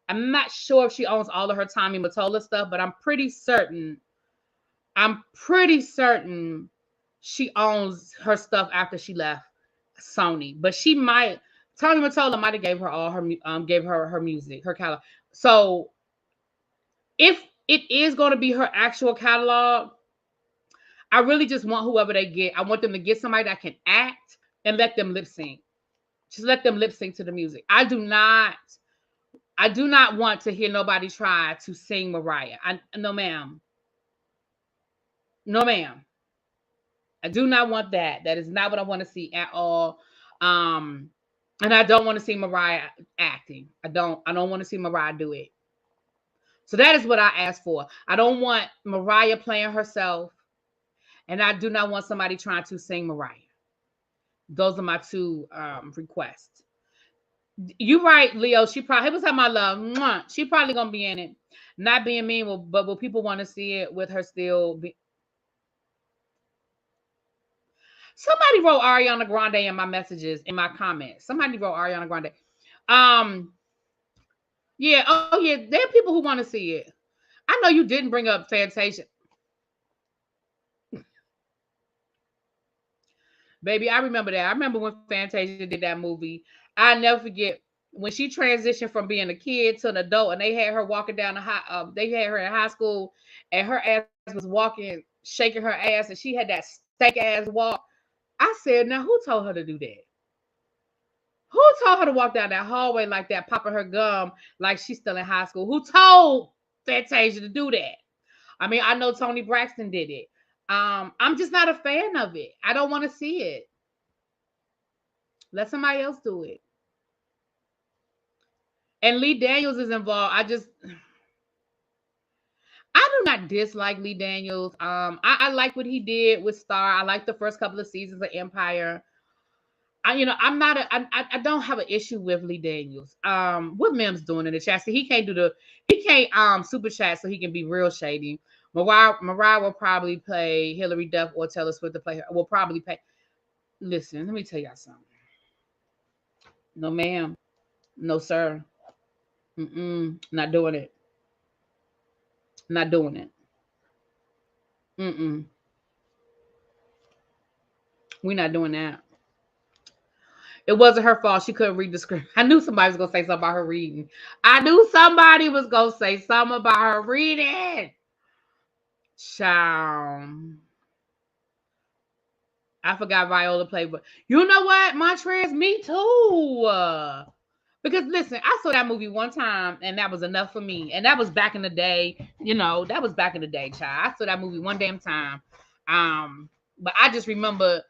I'm not sure if she owns all of her Tommy Mottola stuff, but I'm pretty certain she owns her stuff after she left Sony. But Tommy Mottola might have gave her all her music, her catalog. So if it is going to be her actual catalog, I really just want whoever they get. I want them to get somebody that can act and let them lip sync. Just let them lip sync to the music. I do not I do not want to hear nobody try to sing Mariah. No, ma'am. No, ma'am. I do not want that. That is not what I want to see at all. Um, and I don't want to see Mariah acting. I don't want to see Mariah do it. So that is what I asked for. I don't want Mariah playing herself, and I do not want somebody trying to sing Mariah. Those are my two requests. You right, Leo. She probably, it was at my love. Mwah. She probably gonna be in it. Not being mean, but will people want to see it with her still? Somebody wrote Ariana Grande in my messages, in my comments. Somebody wrote Ariana Grande. Yeah. Oh, yeah. There are people who want to see it. I know you didn't bring up Fantasia. Baby, I remember that. I remember when Fantasia did that movie. I never forget when she transitioned from being a kid to an adult, and they had her walking down the high. They had her in high school, and her ass was walking, shaking her ass, and she had that stank ass walk. I said, now who told her to do that? Who told her to walk down that hallway like that, popping her gum like she's still in high school? Who told Fantasia to do that? I mean, I know Toni Braxton did it. I'm just not a fan of it. I don't want to see it. Let somebody else do it. And Lee Daniels is involved. I do not dislike Lee Daniels. I like what he did with Star. I like the first couple of seasons of Empire. I'm not I don't have an issue with Lee Daniels. What Mim's doing in the chat? See, he can't super chat, so he can be real shady. Mariah will probably play Hillary Duff or Taylor Swift to play her. Will probably pay. Listen, let me tell y'all something. No, ma'am. No, sir. Not doing it. Not doing it. Mm-mm. We're not doing that. It wasn't her fault. She couldn't read the script. I knew somebody was gonna say something about her reading. I knew somebody was gonna say something about her reading. Child. I forgot Viola played, but you know what? Montrez, me too. Because listen, I saw that movie one time and that was enough for me. And that was back in the day. That was back in the day, child. I saw that movie one damn time. But I just remember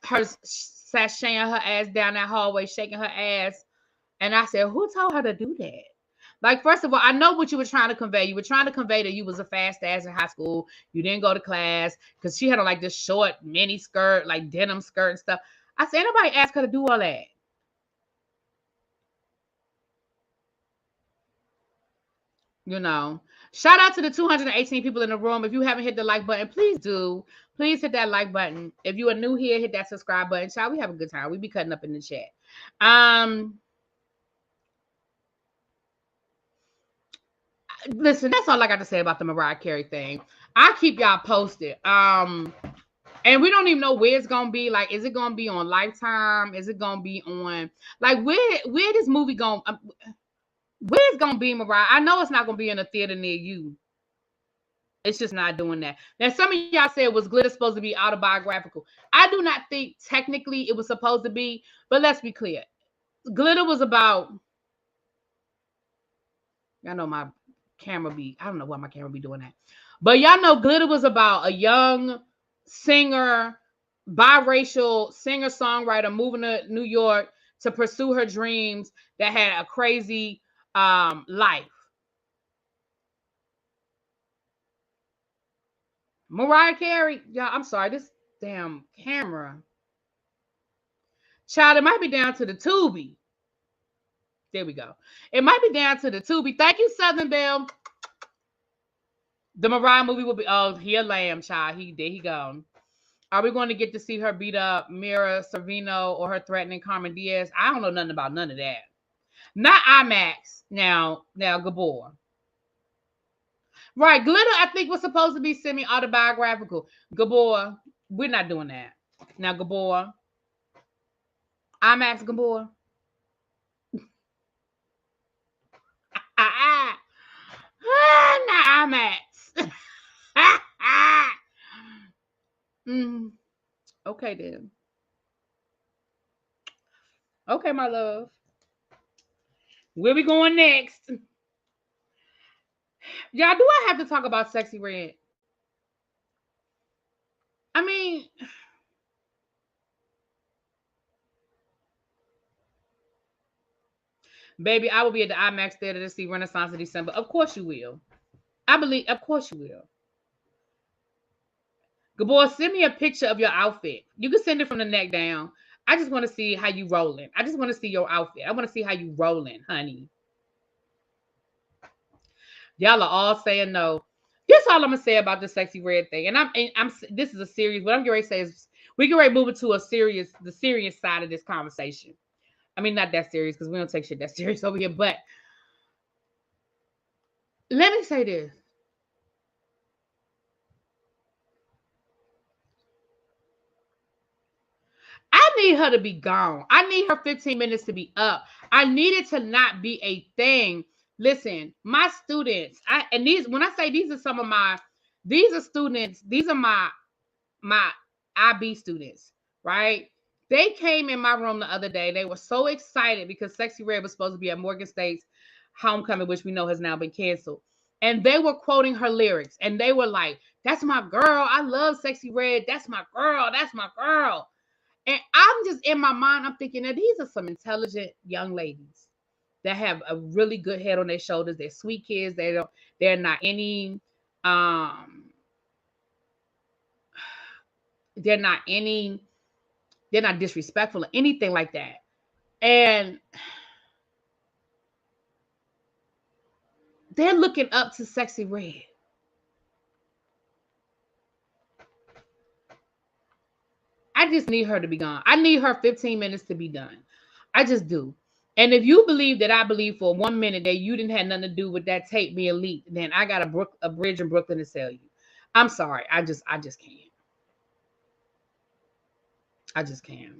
her sashaying her ass down that hallway, shaking her ass. And I said, who told her to do that? Like, first of all, I know what you were trying to convey. You were trying to convey that you was a fast ass in high school. You didn't go to class because she had on like this short mini skirt, like denim skirt and stuff. I said, nobody asked her to do all that. Shout out to the 218 people in the room. If you haven't hit the like button, please do. Please hit that like button. If you are new here, hit that subscribe button. Child, we have a good time. We be cutting up in the chat. Listen, that's all I got to say about the Mariah Carey thing. I'll keep y'all posted. And we don't even know where it's gonna be. Like, is it gonna be on Lifetime? Is it gonna be on where this movie going? Where it's gonna be, Mariah? I know it's not gonna be in a theater near you. It's just not doing that. Now, some of y'all said was Glitter supposed to be autobiographical. I do not think technically it was supposed to be, but let's be clear. Glitter was about. I know my camera I don't know why my camera be doing that. But y'all know Glitter was about a young singer, biracial singer-songwriter moving to New York to pursue her dreams that had a crazy life. Mariah Carey, y'all, I'm sorry, this damn camera. Child, it might be down to the Tubi. There we go. It might be down to the Tubi. Thank you, Southern Belle. The Mariah movie will be, he a lamb, child. There he gone. Are we going to get to see her beat up Mira Sorvino or her threatening Carmen Diaz? I don't know nothing about none of that. Not IMAX. Now, Gabor. Right, Glitter, I think, was supposed to be semi-autobiographical. Gabor, we're not doing that. Now, Gabor. IMAX, Gabor. Not IMAX. Okay, then. Okay, my love. Where we going next? Y'all, do I have to talk about Sexxy Redd? I mean, baby, I will be at the IMAX theater to see Renaissance in December. Of course you will. I believe, of course you will. Good boy, send me a picture of your outfit. You can send it from the neck down. I just want to see how you rolling. I just want to see your outfit. I want to see how you rolling, honey. Y'all are all saying no. This all I'm gonna say about the Sexxy Redd thing. And I'm this is a serious. What I'm getting ready to say is we can ready to move it to the serious side of this conversation. I mean, not that serious because we don't take shit that serious over here. But let me say this. I need her to be gone. I need her 15 minutes to be up. I need it to not be a thing. Listen, my students, when I say these are some of my, these are students, these are my IB students, right? They came in my room the other day. They were so excited because Sexxy Redd was supposed to be at Morgan State's homecoming, which we know has now been canceled. And they were quoting her lyrics. And they were like, that's my girl. I love Sexxy Redd. That's my girl. That's my girl. And I'm just in my mind, I'm thinking that these are some intelligent young ladies that have a really good head on their shoulders. They're sweet kids. They're not any, they're not disrespectful or anything like that. And they're looking up to Sexxy Redd. I just need her to be gone. I need her 15 minutes to be done. I just do. And if you believe that I believe for 1 minute that you didn't have nothing to do with that tape being leaked, then I got a bridge in Brooklyn to sell you. I'm sorry. I just can't. I just can't.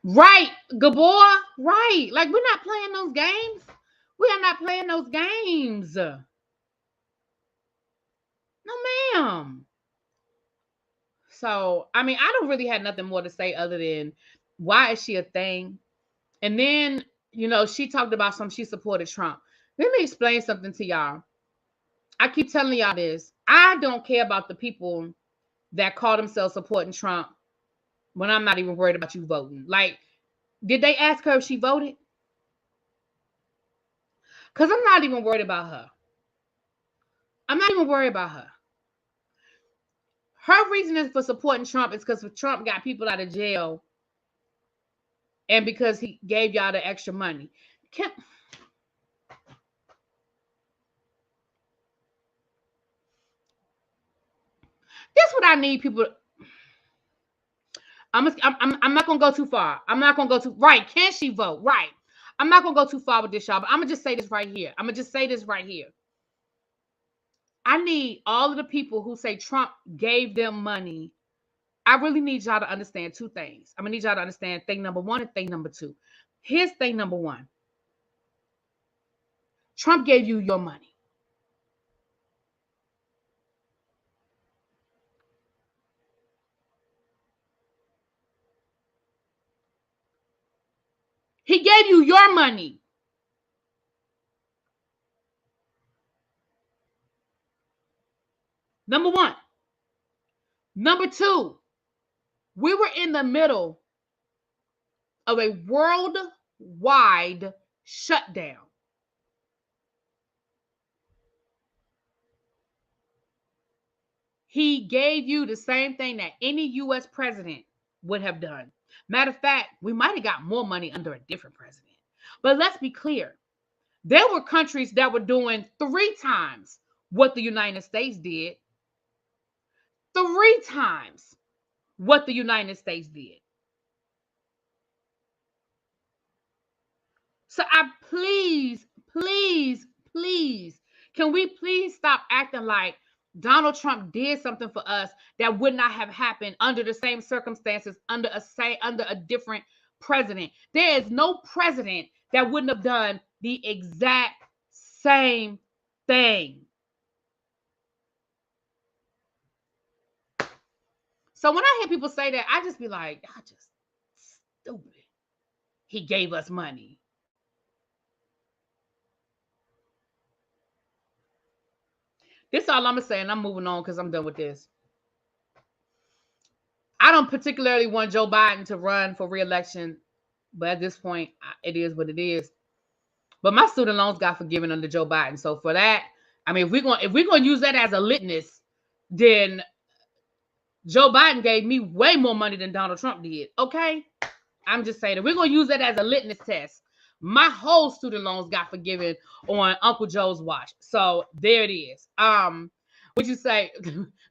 Right, Gabor. Right. Like, we're not playing those games. We are not playing those games. No, ma'am. So, I mean, I don't really have nothing more to say other than why is she a thing? And then, she talked about she supported Trump. Let me explain something to y'all. I keep telling y'all this. I don't care about the people that call themselves supporting Trump when I'm not even worried about you voting. Like, did they ask her if she voted? Because I'm not even worried about her. I'm not even worried about her. Her reasoning for supporting Trump is because Trump got people out of jail and because he gave y'all the extra money. This what I need people. I'm not gonna go too far. I'm not gonna go too right. Can she vote? Right. I'm not gonna go too far with this, y'all. But I'm gonna just say this right here. I need all of the people who say Trump gave them money. I really need y'all to understand two things. I'm gonna need y'all to understand thing number one and thing number two. Here's thing number one. Trump gave you your money. He gave you your money. Number one. Number two, we were in the middle of a worldwide shutdown. He gave you the same thing that any U.S. president would have done. Matter of fact, we might have got more money under a different president. But let's be clear. There were countries that were doing 3 times what the United States did. 3 times what the United States did. So please, can we please stop acting like Donald Trump did something for us that would not have happened under the same circumstances, under a different president. There is no president that wouldn't have done the exact same thing. So when I hear people say that, I just be like, y'all just stupid. He gave us money. This all I'm saying. I'm moving on because I'm done with this. I don't particularly want Joe Biden to run for re-election, but at this point, it is what it is. But my student loans got forgiven under Joe Biden. So for that, I mean, if we're gonna use that as a litmus, then Joe Biden gave me way more money than Donald Trump did. Okay, I'm just saying that we're gonna use that as a litmus test. My whole student loans got forgiven on Uncle Joe's watch. So there it is. Would you say?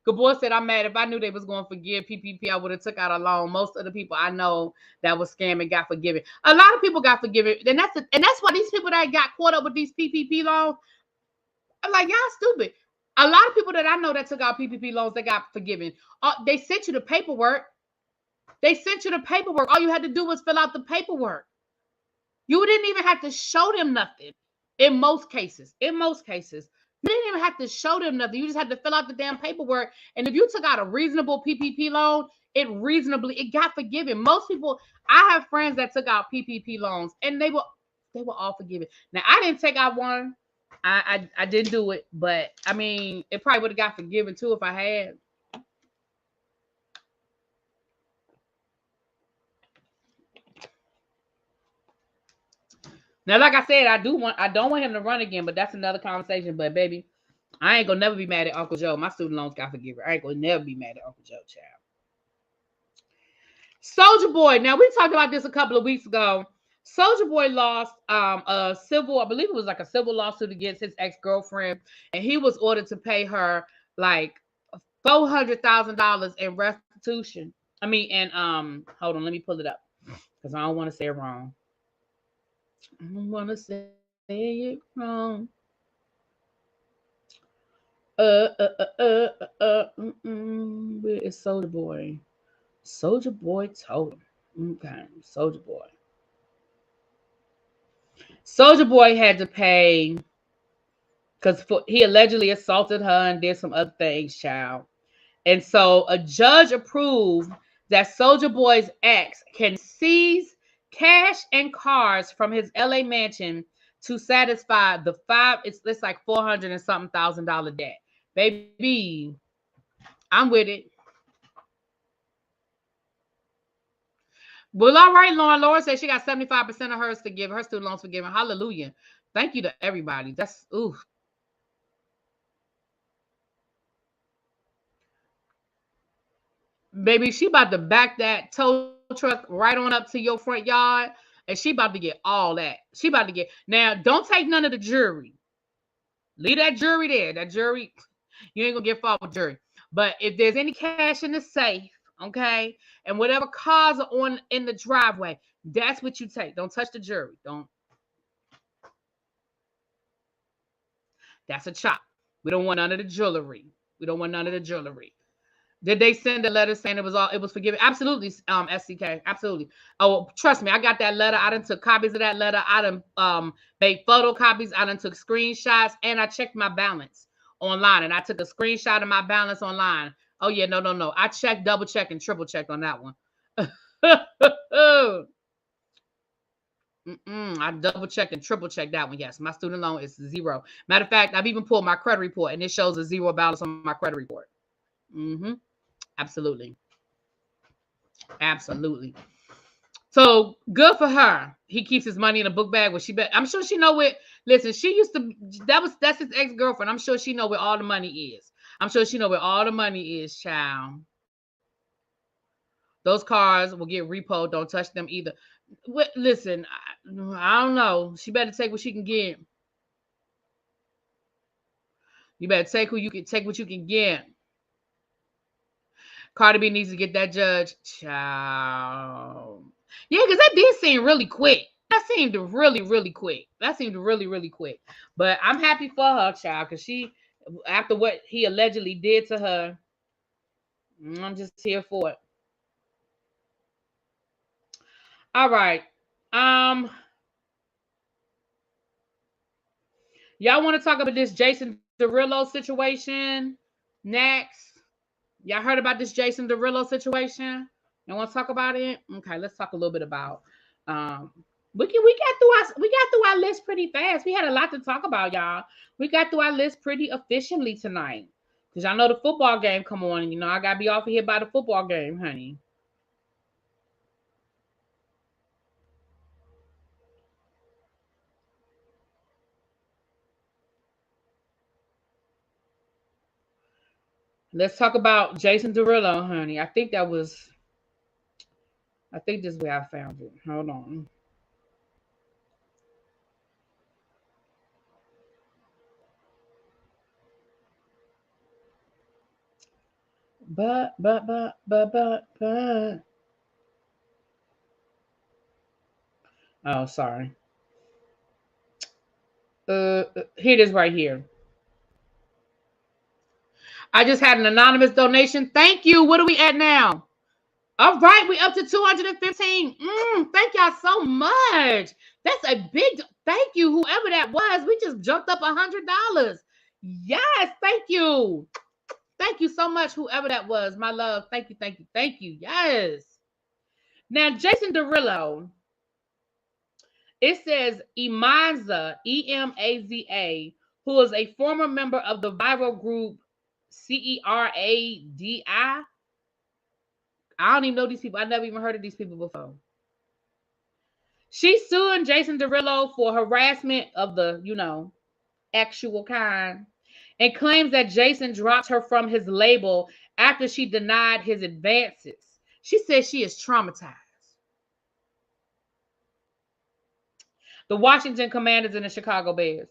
Gabor said, "I'm mad. If I knew they was going to forgive PPP, I would have took out a loan. Most of the people I know that was scamming got forgiven. A lot of people got forgiven, and that's why these people that got caught up with these PPP loans, I'm like, y'all stupid. A lot of people that I know that took out PPP loans, they got forgiven. They sent you the paperwork. They sent you the paperwork. All you had to do was fill out the paperwork. You didn't even have to show them nothing. In most cases, you didn't even have to show them nothing. You just had to fill out the damn paperwork. And if you took out a reasonable PPP loan, it got forgiven. Most people, I have friends that took out PPP loans, and they were all forgiven. Now, I didn't take out one. I didn't do it, but I mean, it probably would have got forgiven too if I had. Now, like I said, I don't want him to run again, but that's another conversation. But baby, I ain't gonna never be mad at Uncle Joe. My student loans got forgiven. I ain't gonna never be mad at Uncle Joe, child. Soulja Boy. Now we talked about this a couple of weeks ago. Soulja Boy lost a civil, I believe it was like a civil lawsuit against his ex-girlfriend, and he was ordered to pay her like $400,000 in restitution. I mean, and hold on, let me pull it up because I don't want to say it wrong. I don't want to say it wrong. Where is Soulja Boy? Soulja Boy told him. Okay, Soulja Boy. Soulja Boy had to pay because he allegedly assaulted her and did some other things, child. And so a judge approved that Soulja Boy's ex can seize cash and cars from his LA mansion to satisfy the it's like 400 and something $1,000 debt. Baby, I'm with it. Well, all right, Lauren. Laura said she got 75% of hers to give. Her student loans forgiven. Hallelujah. Thank you to everybody. That's, ooh. Baby, she about to back that tow truck right on up to your front yard, and she about to get all that. She about to get, now, don't take none of the jewelry. Leave that jewelry there. That jewelry, you ain't gonna get far with jewelry. But if there's any cash in the safe, okay, and whatever cars are on in the driveway, that's what you take. Don't touch the jewelry. Don't. That's a chop. We don't want none of the jewelry. We don't want none of the jewelry. Did they send a letter saying it was forgiven? Absolutely, SCK. Absolutely. Oh, trust me, I got that letter. I done took copies of that letter. I done made photocopies. I done took screenshots, and I checked my balance online. And I took a screenshot of my balance online. Oh yeah, no. I checked, double checked, and triple checked on that one. I double checked and triple checked that one. Yes, my student loan is zero. Matter of fact, I've even pulled my credit report, and it shows a zero balance on my credit report. Absolutely. So good for her. He keeps his money in a book bag. Where I'm sure she know where. Listen, she used to. That's his ex-girlfriend. I'm sure she know where all the money is. Child. Those cars will get repoed. Don't touch them either. Listen, I don't know. She better take what she can get. You better take what you can get. Cardi B needs to get that judge. Child. Yeah, because that did seem really quick. That seemed really, really quick. But I'm happy for her, child, because she, after what he allegedly did to her, I'm just here for it. All right. Y'all want to talk about this Jason Derulo situation next? Y'all heard about this Jason Derulo situation? You want to talk about it? Okay, let's talk a little bit about We got through our list pretty fast. We had a lot to talk about, y'all. We got through our list pretty efficiently tonight. Because y'all know the football game come on, and I gotta be off of here by the football game, honey. Let's talk about Jason Derulo, honey. I think this is where I found it. Hold on. But. Oh, sorry. Here it is right here. I just had an anonymous donation. Thank you. What are we at now? All right, we up to 215. Thank y'all so much. That's a big thank you, whoever that was. We just jumped up $100. Yes, thank you. Thank you so much, whoever that was. My love. Thank you, thank you, thank you. Yes. Now, Jason Derulo, it says Emaza, Emaza, who is a former member of the viral group Ceradi. I don't even know these people. I never even heard of these people before. She's suing Jason Derulo for harassment of the, actual kind, and claims that Jason dropped her from his label after she denied his advances. She says she is traumatized. The Washington Commanders and the Chicago Bears.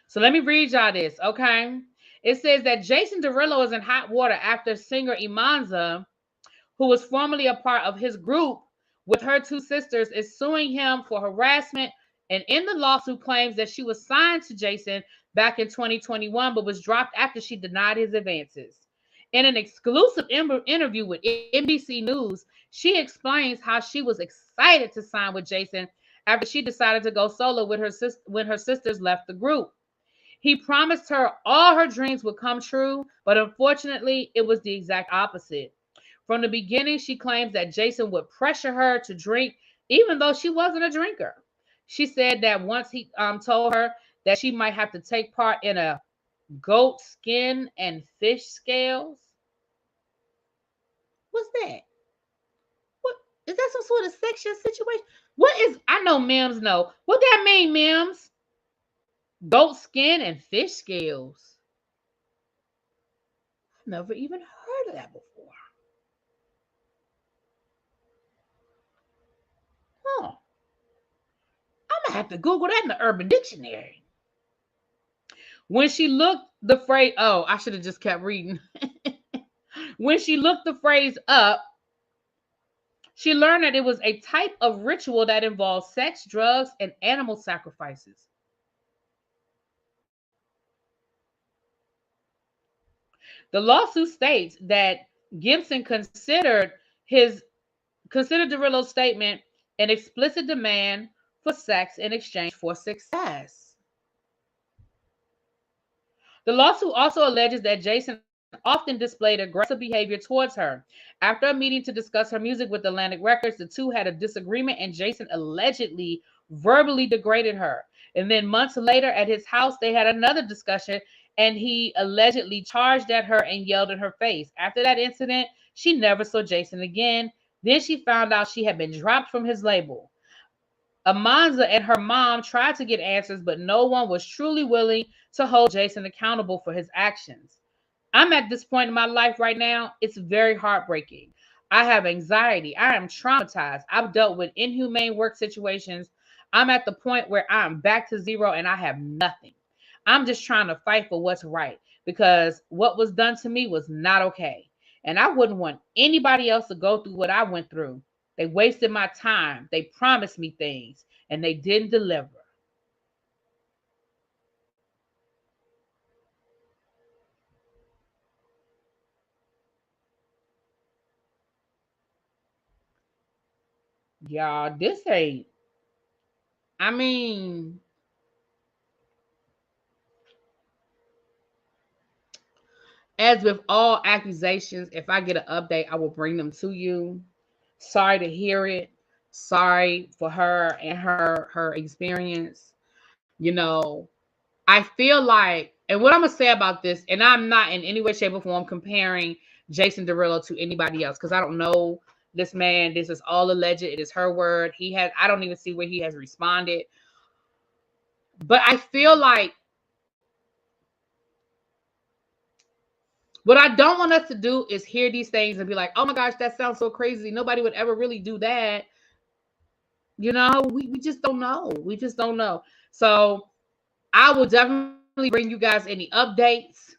So let me read y'all this, okay? It says that Jason Derulo is in hot water after singer Imanza, who was formerly a part of his group with her two sisters, is suing him for harassment, and in the lawsuit claims that she was signed to Jason back in 2021 but was dropped after she denied his advances. In an exclusive interview with NBC News, she explains how she was excited to sign with Jason after she decided to go solo with when her sisters left the group. He promised her all her dreams would come true, but unfortunately, it was the exact opposite. From the beginning, she claims that Jason would pressure her to drink, even though she wasn't a drinker. She said that once he told her that she might have to take part in a goat skin and fish scales. What's that? What is that? Some sort of sexual situation? What is? I know Mims know. What that mean, Mims? Goat skin and fish scales. I've never even heard of that before. Huh. I'm gonna have to Google that in the Urban Dictionary. When she looked the phrase, oh, I should have just kept reading. When she looked the phrase up, she learned that it was a type of ritual that involves sex, drugs, and animal sacrifices. The lawsuit states that Gibson considered Derulo's statement an explicit demand for sex in exchange for success. The lawsuit also alleges that Jason often displayed aggressive behavior towards her. After a meeting to discuss her music with Atlantic Records, the two had a disagreement and Jason allegedly verbally degraded her. And then months later at his house, they had another discussion and he allegedly charged at her and yelled in her face. After that incident, she never saw Jason again. Then she found out she had been dropped from his label. Amanza and her mom tried to get answers, but no one was truly willing to hold Jason accountable for his actions. I'm at this point in my life right now. It's very heartbreaking. I have anxiety. I am traumatized. I've dealt with inhumane work situations. I'm at the point where I'm back to zero and I have nothing. I'm just trying to fight for what's right because what was done to me was not okay. And I wouldn't want anybody else to go through what I went through. They wasted my time. They promised me things and they didn't deliver. Y'all, this ain't, I mean, as with all accusations, if I get an update, I will bring them to you. Sorry to hear it. Sorry for her and her experience. You know, I feel like, and what I'm gonna say about this, and I'm not in any way, shape, or form comparing Jason Derulo to anybody else because I don't know this man. This is all alleged. It is her word. I don't even see where he has responded. But I feel like what I don't want us to do is hear these things and be like, oh my gosh, that sounds so crazy. Nobody would ever really do that. You know, we just don't know. We just don't know. So I will definitely bring you guys any updates.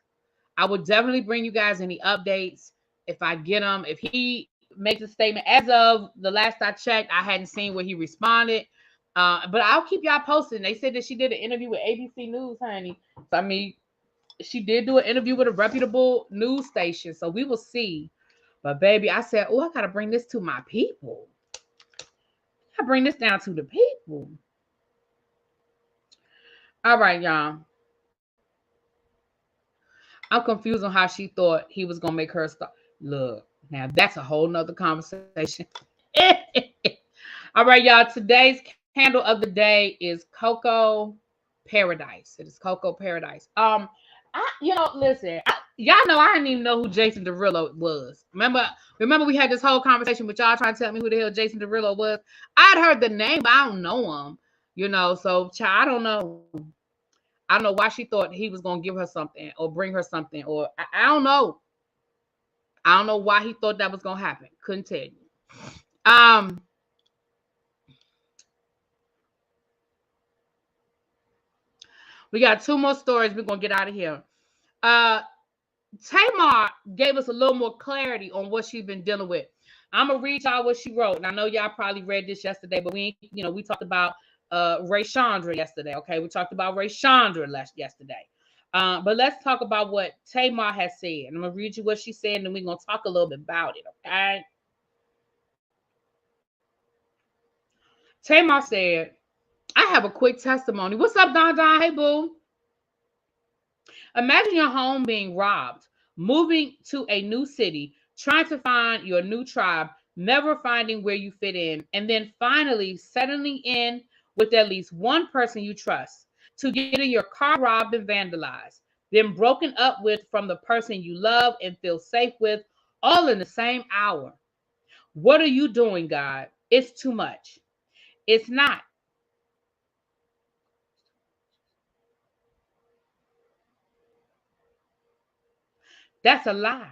I will definitely bring you guys any updates if I get them. If he makes a statement, as of the last I checked, I hadn't seen where he responded. But I'll keep y'all posted. They said that she did an interview with ABC News, honey. So, I mean, she did do an interview with a reputable news station. So we will see. But baby, I said, oh, I got to bring this to my people. I bring this down to the people. All right, y'all. I'm confused on how she thought he was going to make her stop. Look, now that's a whole nother conversation. All right, y'all. Today's candle of the day is Cocoa Paradise. It is Cocoa Paradise. Listen, y'all know I didn't even know who Jason Derulo was. Remember we had this whole conversation with y'all trying to tell me who the hell Jason Derulo was. I'd heard the name, but I don't know him. So I don't know. I don't know why she thought he was gonna give her something or bring her something, or I don't know. I don't know why he thought that was gonna happen. Couldn't tell you. We got two more stories. We're gonna get out of here. Tamar gave us a little more clarity on what she's been dealing with. I'm gonna read y'all what she wrote. And I know y'all probably read this yesterday, but we talked about Ray Chandra yesterday. Okay, we talked about Ray Chandra yesterday. But let's talk about what Tamar has said. I'm gonna read you what she said, and then we're gonna talk a little bit about it. Okay. Tamar said, I have a quick testimony. What's up, Don Don? Hey, boo. Imagine your home being robbed, moving to a new city, trying to find your new tribe, never finding where you fit in, and then finally settling in with at least one person you trust, to getting your car robbed and vandalized, then broken up with from the person you love and feel safe with, all in the same hour. What are you doing, God? It's too much. It's not. That's a lie.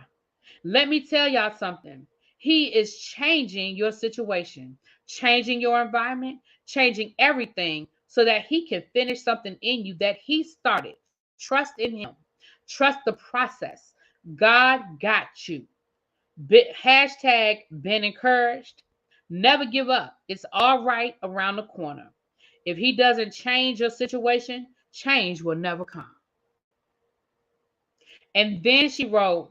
Let me tell y'all something. He is changing your situation, changing your environment, changing everything so that he can finish something in you that he started. Trust in him. Trust the process. God got you. Hashtag been encouraged. Never give up. It's all right around the corner. If he doesn't change your situation, change will never come. And then she wrote,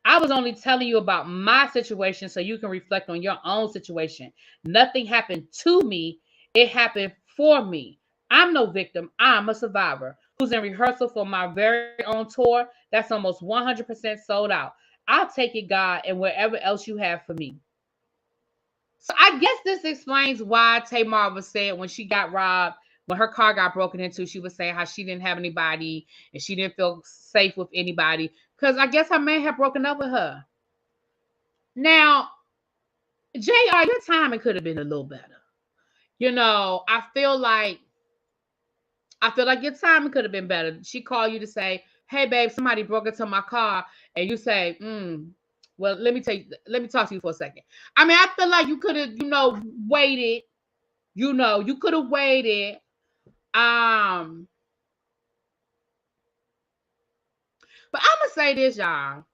I was only telling you about my situation so you can reflect on your own situation. Nothing happened to me, it happened for me. I'm no victim, I'm a survivor who's in rehearsal for my very own tour that's almost 100% sold out. I'll take it, God, and wherever else you have for me. So I guess this explains why Tamar was saying when she got robbed, when her car got broken into, she was saying how she didn't have anybody and she didn't feel safe with anybody because I guess her man had broken up with her. Now, JR, your timing could have been a little better. I feel like your timing could have been better. She called you to say, hey babe, somebody broke into my car, and you say, well, let me talk to you for a second. I mean, I feel like you could have, waited. You could have waited. But I'm gonna say this, y'all.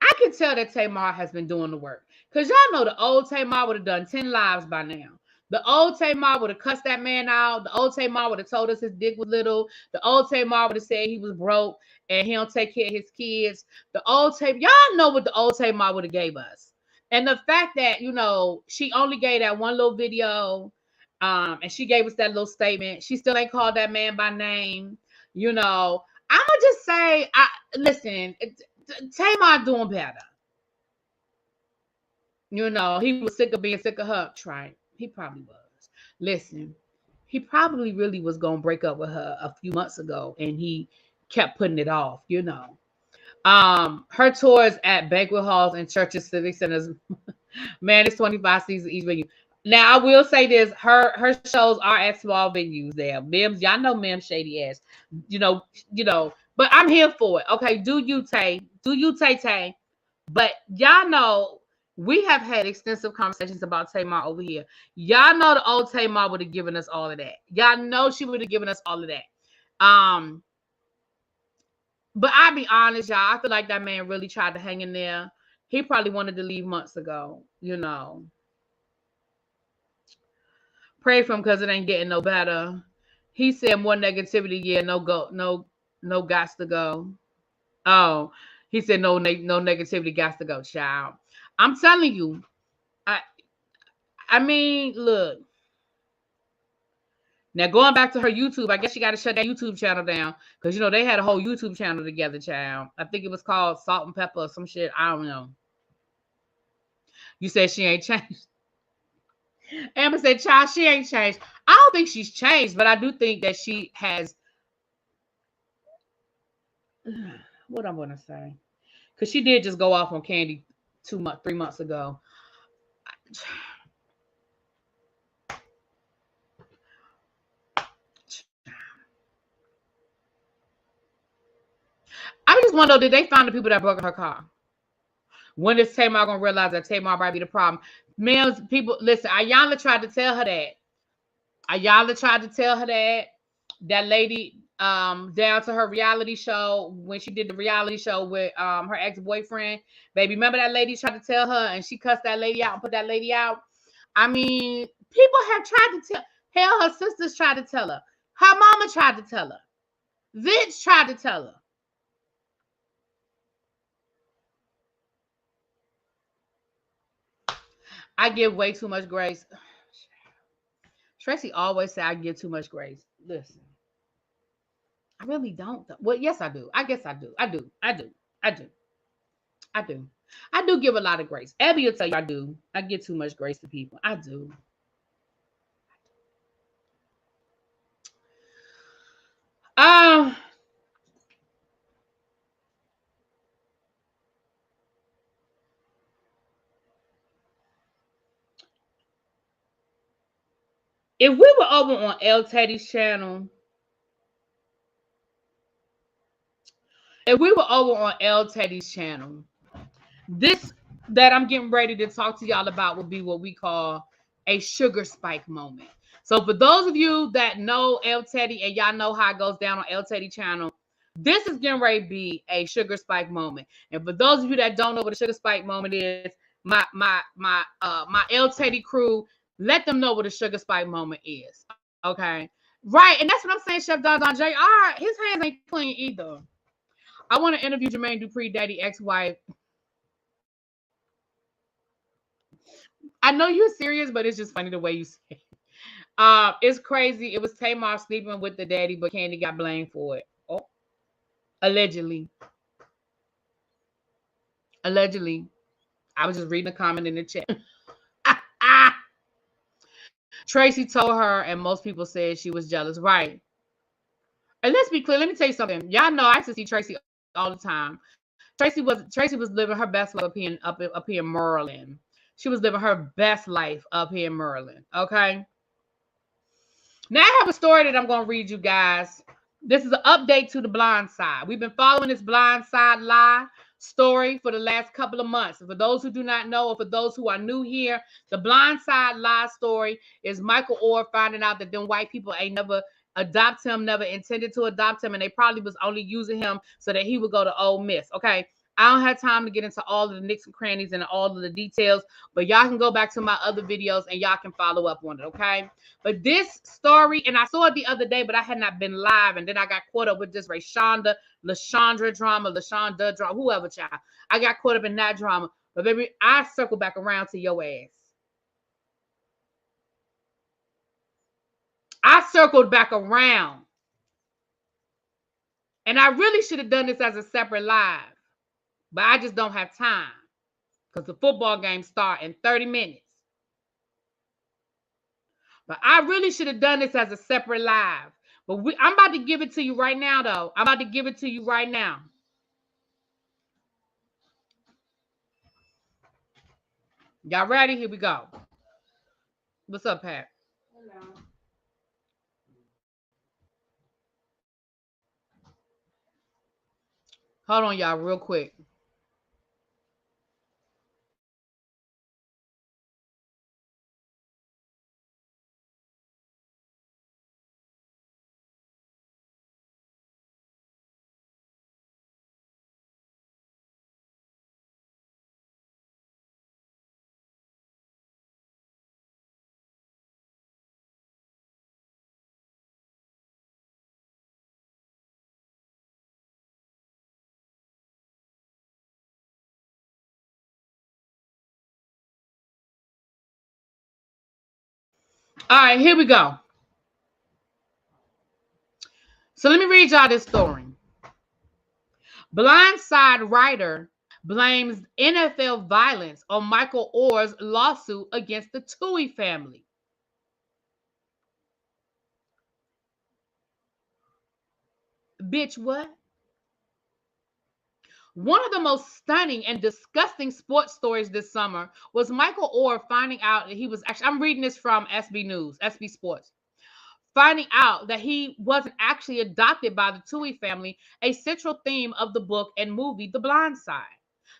I can tell that Tamar has been doing the work. Because y'all know the old Tamar would have done 10 lives by now. The old Tamar would have cussed that man out. The old Tamar would have told us his dick was little. The old Tamar would have said he was broke and he don't take care of his kids. The old Tamar, y'all know what the old Tamar would have gave us. And the fact that, she only gave that one little video, and she gave us that little statement. She still ain't called that man by name. I'm going to just say, listen, Tamar doing better. You know, he was sick of being sick of her. Right. He probably was. Listen, he probably really was going to break up with her a few months ago and he kept putting it off, you know. Her tours at banquet halls and churches, civic centers, man, it's 25 seasons each venue. Now I will say this: her shows are at small venues. There, Mims, y'all know Mims shady ass, you know, But I'm here for it. Okay, do you Tay? Do you Tay? But y'all know we have had extensive conversations about Tamar over here. Y'all know the old Tamar would have given us all of that. Y'all know she would have given us all of that. But I'll be honest, y'all. I feel like that man really tried to hang in there. He probably wanted to leave months ago, you know. Pray for him because it ain't getting no better. He said more negativity. Yeah, no gots to go. Oh, he said no negativity gots to go, child. I'm telling you, I mean, look. Now going back to her YouTube, I guess she got to shut that YouTube channel down because you know they had a whole YouTube channel together, child. I think it was called Salt and Pepper or some shit. I don't know. You said she ain't changed. Amber said, "Child, she ain't changed." I don't think she's changed, but I do think that she has. What I'm gonna say, because she did just go off on Candy 3 months ago. I just want to know, did they find the people that broke her car? When is Tamar gonna realize that Tamar might be the problem? Males, people, listen. Ayala tried to tell her that. Ayala tried to tell her that. That lady, down to her reality show when she did the reality show with her ex-boyfriend. Baby, remember that lady tried to tell her and she cussed that lady out and put that lady out. I mean, people have tried to tell. Hell, her sisters tried to tell her. Her mama tried to tell her. Vince tried to tell her. I give way too much grace. Tracy always say I give too much grace. Listen, I really don't. Well, yes, I do. I guess I do. I do. I do. I do. I do. I do give a lot of grace. Abby will tell you I do. I give too much grace to people. I do. Um, if we were over on L Teddy's channel, if we were over on L Teddy's channel, this that I'm getting ready to talk to y'all about would be what we call a sugar spike moment. So for those of you that know L Teddy and y'all know how it goes down on L Teddy channel, this is getting ready to be a sugar spike moment. And for those of you that don't know what a sugar spike moment is, my L Teddy crew, let them know what a sugar spike moment is. Okay. Right. And that's what I'm saying, Chef Don Jr. His hands ain't clean either. I want to interview Jermaine Dupri, daddy, ex-wife. I know you're serious, but it's just funny the way you say it. It's crazy. It was Tamar sleeping with the daddy, but Candy got blamed for it. Oh, allegedly. Allegedly. I was just reading a comment in the chat. Tracy told her, and most people said she was jealous. Right. And let's be clear. Let me tell you something. Y'all know I used to see Tracy all the time. Tracy was living her best life up here in Maryland. She was living her best life up here in Maryland. Okay. Now I have a story that I'm going to read you guys. This is an update to the Blind Side. We've been following this Blind Side lie story for the last couple of months. For those who do not know, or for those who are new here, the Blind Side lie story is Michael Orr finding out that them white people ain't never adopt him, never intended to adopt him, and they probably was only using him so that he would go to Ole Miss. Okay. I don't have time to get into all of the nicks and crannies and all of the details, but y'all can go back to my other videos and y'all can follow up on it, okay? But this story, and I saw it the other day, but I had not been live, and then I got caught up with this LaShonda drama, whoever, child. I got caught up in that drama, but baby, I circle back around to your ass. I circled back around. And I really should have done this as a separate live. But I just don't have time because the football game start in 30 minutes. But I really should have done this as a separate live. But I'm about to give it to you right now, though. I'm about to give it to you right now. Y'all ready? Here we go. What's up, Pat? Hello. Hold on, y'all, real quick. All right, here we go. So let me read y'all this story. Blindside writer blames NFL violence on Michael Oher's lawsuit against the Tui family. Bitch, what? One of the most stunning and disgusting sports stories this summer was Michael Oher finding out that he was actually, I'm reading this from SB News, SB Sports, finding out that he wasn't actually adopted by the Tui family, a central theme of the book and movie The Blind Side.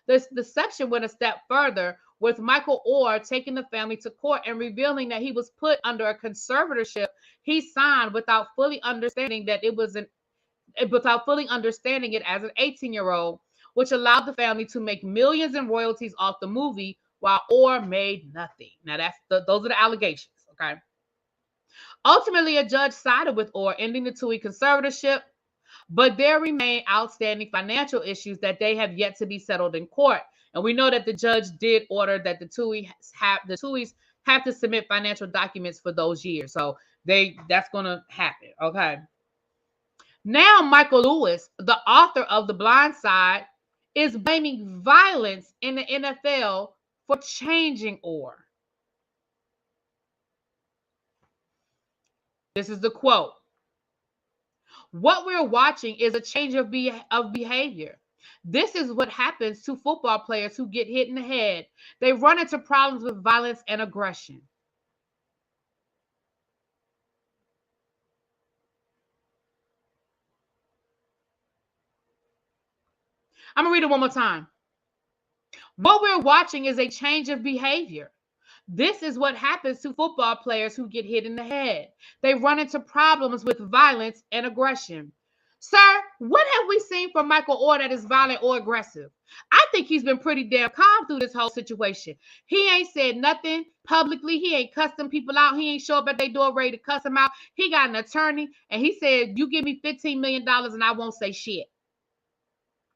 The section went a step further, with Michael Oher taking the family to court and revealing that he was put under a conservatorship he signed without fully understanding it as an 18-year-old, which allowed the family to make millions in royalties off the movie while Oher made nothing. Now those are the allegations, okay? Ultimately, a judge sided with Oher, ending the Tui conservatorship, but there remain outstanding financial issues that they have yet to be settled in court. And we know that the judge did order that the Tuis have to submit financial documents for those years. So that's going to happen, okay? Now, Michael Lewis, the author of The Blind Side, is blaming violence in the NFL for changing Oher. This is the quote. What we're watching is a change of behavior. This is what happens to football players who get hit in the head. They run into problems with violence and aggression. I'm going to read it one more time. What we're watching is a change of behavior. This is what happens to football players who get hit in the head. They run into problems with violence and aggression. Sir, what have we seen from Michael Oher that is violent or aggressive? I think he's been pretty damn calm through this whole situation. He ain't said nothing publicly. He ain't cussing people out. He ain't show up at their door ready to cuss them out. He got an attorney, and he said, you give me $15 million and I won't say shit.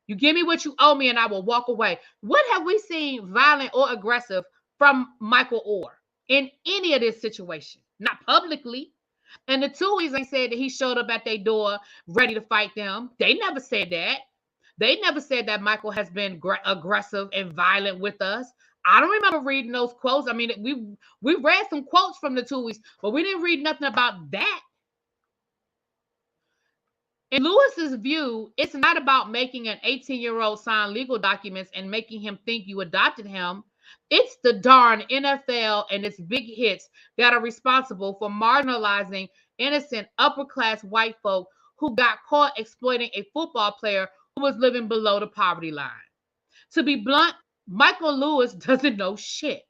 You give me what you owe me and I will walk away. What have we seen violent or aggressive from Michael Oher in any of this situation? Not publicly. And the Tuis ain't said that he showed up at their door ready to fight them. They never said that. They never said that Michael has been aggressive and violent with us. I don't remember reading those quotes. I mean, we read some quotes from the Tuis, but we didn't read nothing about that. In Lewis's view, it's not about making an 18-year-old sign legal documents and making him think you adopted him. It's the darn NFL and its big hits that are responsible for marginalizing innocent upper-class white folk who got caught exploiting a football player who was living below the poverty line. To be blunt, Michael Lewis doesn't know shit.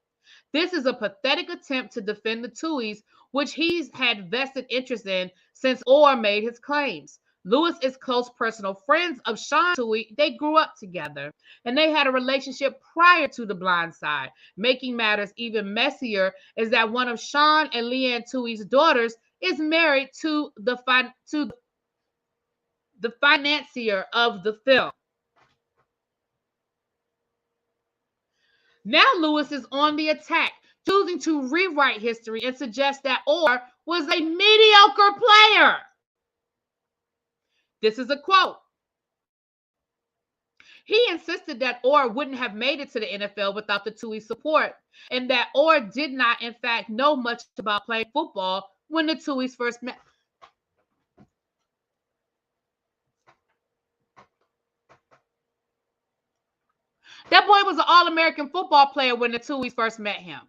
This is a pathetic attempt to defend the Tuis, which he's had vested interest in since Oher made his claims. Lewis is close personal friends of Sean Tui. They grew up together, and they had a relationship prior to The Blind Side. Making matters even messier is that one of Sean and Leanne Tui's daughters is married to the financier of the film. Now Lewis is on the attack, choosing to rewrite history and suggest that Oher was a mediocre player. This is a quote. He insisted that Orr wouldn't have made it to the NFL without the Tuohy support, and that Orr did not, in fact, know much about playing football when the Tuohys first met. That boy was an All-American football player when the Tuohys first met him.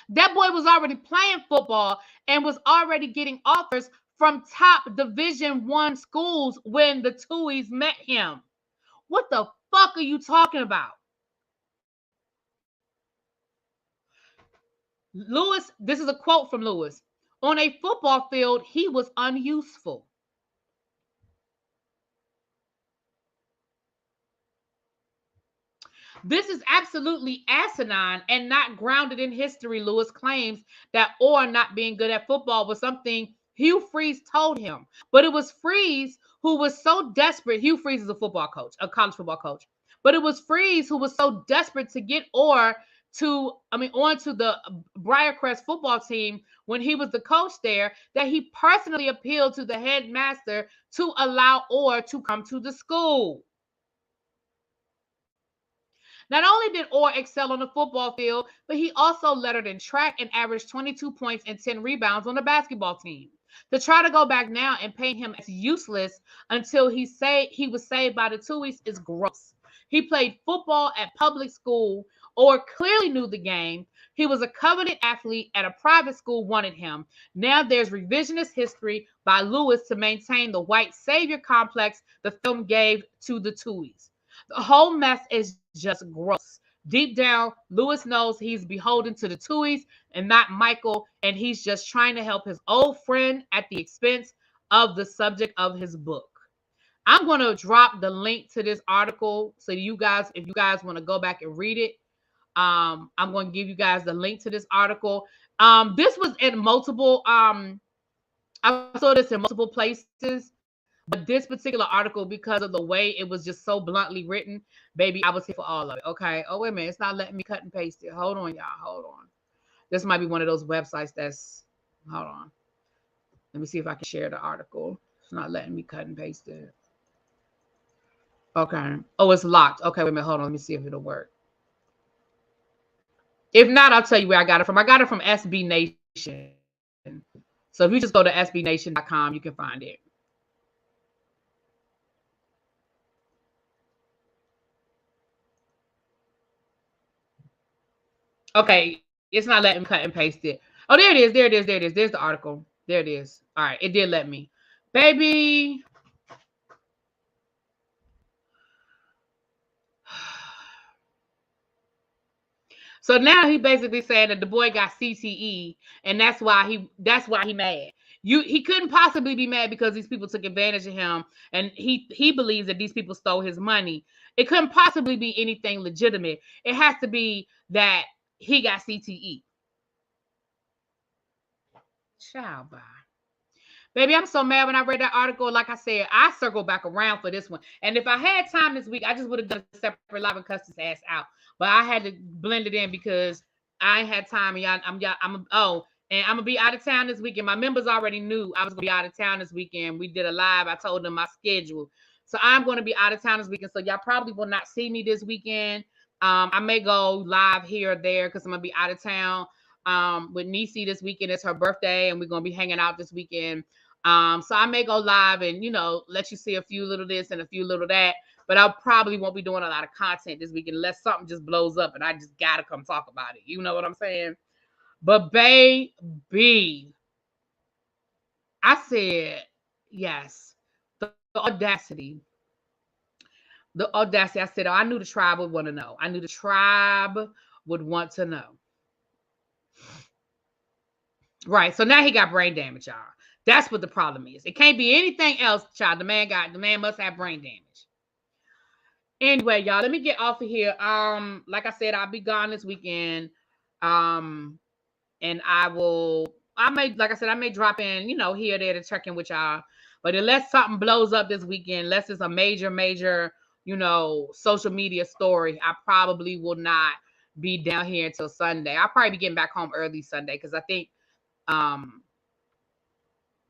That boy was already playing football and was already getting offers from top Division I schools when the Tuohys met him. What the fuck are you talking about? Lewis, this is a quote from Lewis. On a football field, he was unuseful. This is absolutely asinine and not grounded in history. Lewis claims that Orr not being good at football was something Hugh Freeze told him. But it was Freeze who was so desperate. Hugh Freeze is a football coach, a college football coach. But it was Freeze who was so desperate to get Orr onto the Briarcrest football team when he was the coach there, that he personally appealed to the headmaster to allow Orr to come to the school. Not only did Orr excel on the football field, but he also lettered in track and averaged 22 points and 10 rebounds on the basketball team. To try to go back now and paint him as useless until he was saved by the Tuohys is gross. He played football at public school. Orr clearly knew the game. He was a coveted athlete at a private school wanted him. Now there's revisionist history by Lewis to maintain the white savior complex the film gave to the Tuohys. The whole mess is just gross. Deep down, Lewis knows he's beholden to the Tuohys and not Michael, and he's just trying to help his old friend at the expense of the subject of his book. I'm going to drop the link to this article so you guys, if you guys want to go back and read it, I'm going to give you guys the link to this article. This was in multiple, I saw this in multiple places. But this particular article, because of the way it was just so bluntly written, baby, I was here for all of it. Okay. Oh, wait a minute. It's not letting me cut and paste it. Hold on, y'all. Hold on. This might be one of those websites that's, hold on. Let me see if I can share the article. It's not letting me cut and paste it. Okay. Oh, it's locked. Okay, wait a minute. Hold on. Let me see if it'll work. If not, I'll tell you where I got it from. I got it from SB Nation. So if you just go to sbnation.com, you can find it. Okay, it's not letting me cut and paste it. Oh, there it is. There it is. There it is. There's the article. There it is. All right, it did let me. Baby. So now he basically saying that the boy got CTE, and that's why he mad. He couldn't possibly be mad because these people took advantage of him, and he believes that these people stole his money. It couldn't possibly be anything legitimate. It has to be that he got CTE. Child, bye. Baby, I'm so mad when I read that article. Like I said, I circled back around for this one. And if I had time this week, I just would have done a separate live and cussed his ass out. But I had to blend it in because I ain't had time. And I'm gonna be out of town this weekend. My members already knew I was gonna be out of town this weekend. We did a live. I told them my schedule. So I'm gonna be out of town this weekend. So y'all probably will not see me this weekend. I may go live here or there because I'm gonna be out of town. With Niecy this weekend. It's her birthday, and we're gonna be hanging out this weekend. So I may go live and, let you see a few little this and a few little that, but I probably won't be doing a lot of content this weekend unless something just blows up and I just got to come talk about it. You know what I'm saying? But baby, I said, yes, the audacity. The audacity. I said, I knew the tribe would want to know. I knew the tribe would want to know. Right. So now he got brain damage, y'all. That's what the problem is. It can't be anything else, child. The man must have brain damage. Anyway, y'all, let me get off of here. Like I said, I'll be gone this weekend. And I may drop in, here or there to check in with y'all. But unless something blows up this weekend, unless it's a major, social media story, I probably will not be down here until Sunday. I'll probably be getting back home early Sunday because I think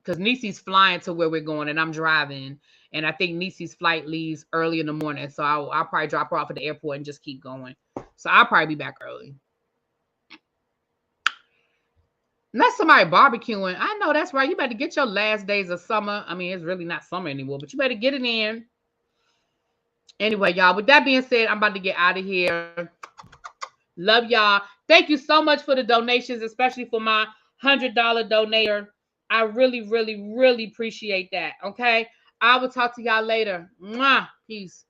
because Niecy's flying to where we're going and I'm driving. And I think Niecy's flight leaves early in the morning. So I'll probably drop her off at the airport and just keep going. So I'll probably be back early. Unless somebody barbecuing. I know that's right. You better get your last days of summer. I mean, it's really not summer anymore, but you better get it in. Anyway, y'all, with that being said, I'm about to get out of here. Love y'all. Thank you so much for the donations, especially for my $100 donator. I really, really, really appreciate that. Okay. I will talk to y'all later. Mwah. Peace.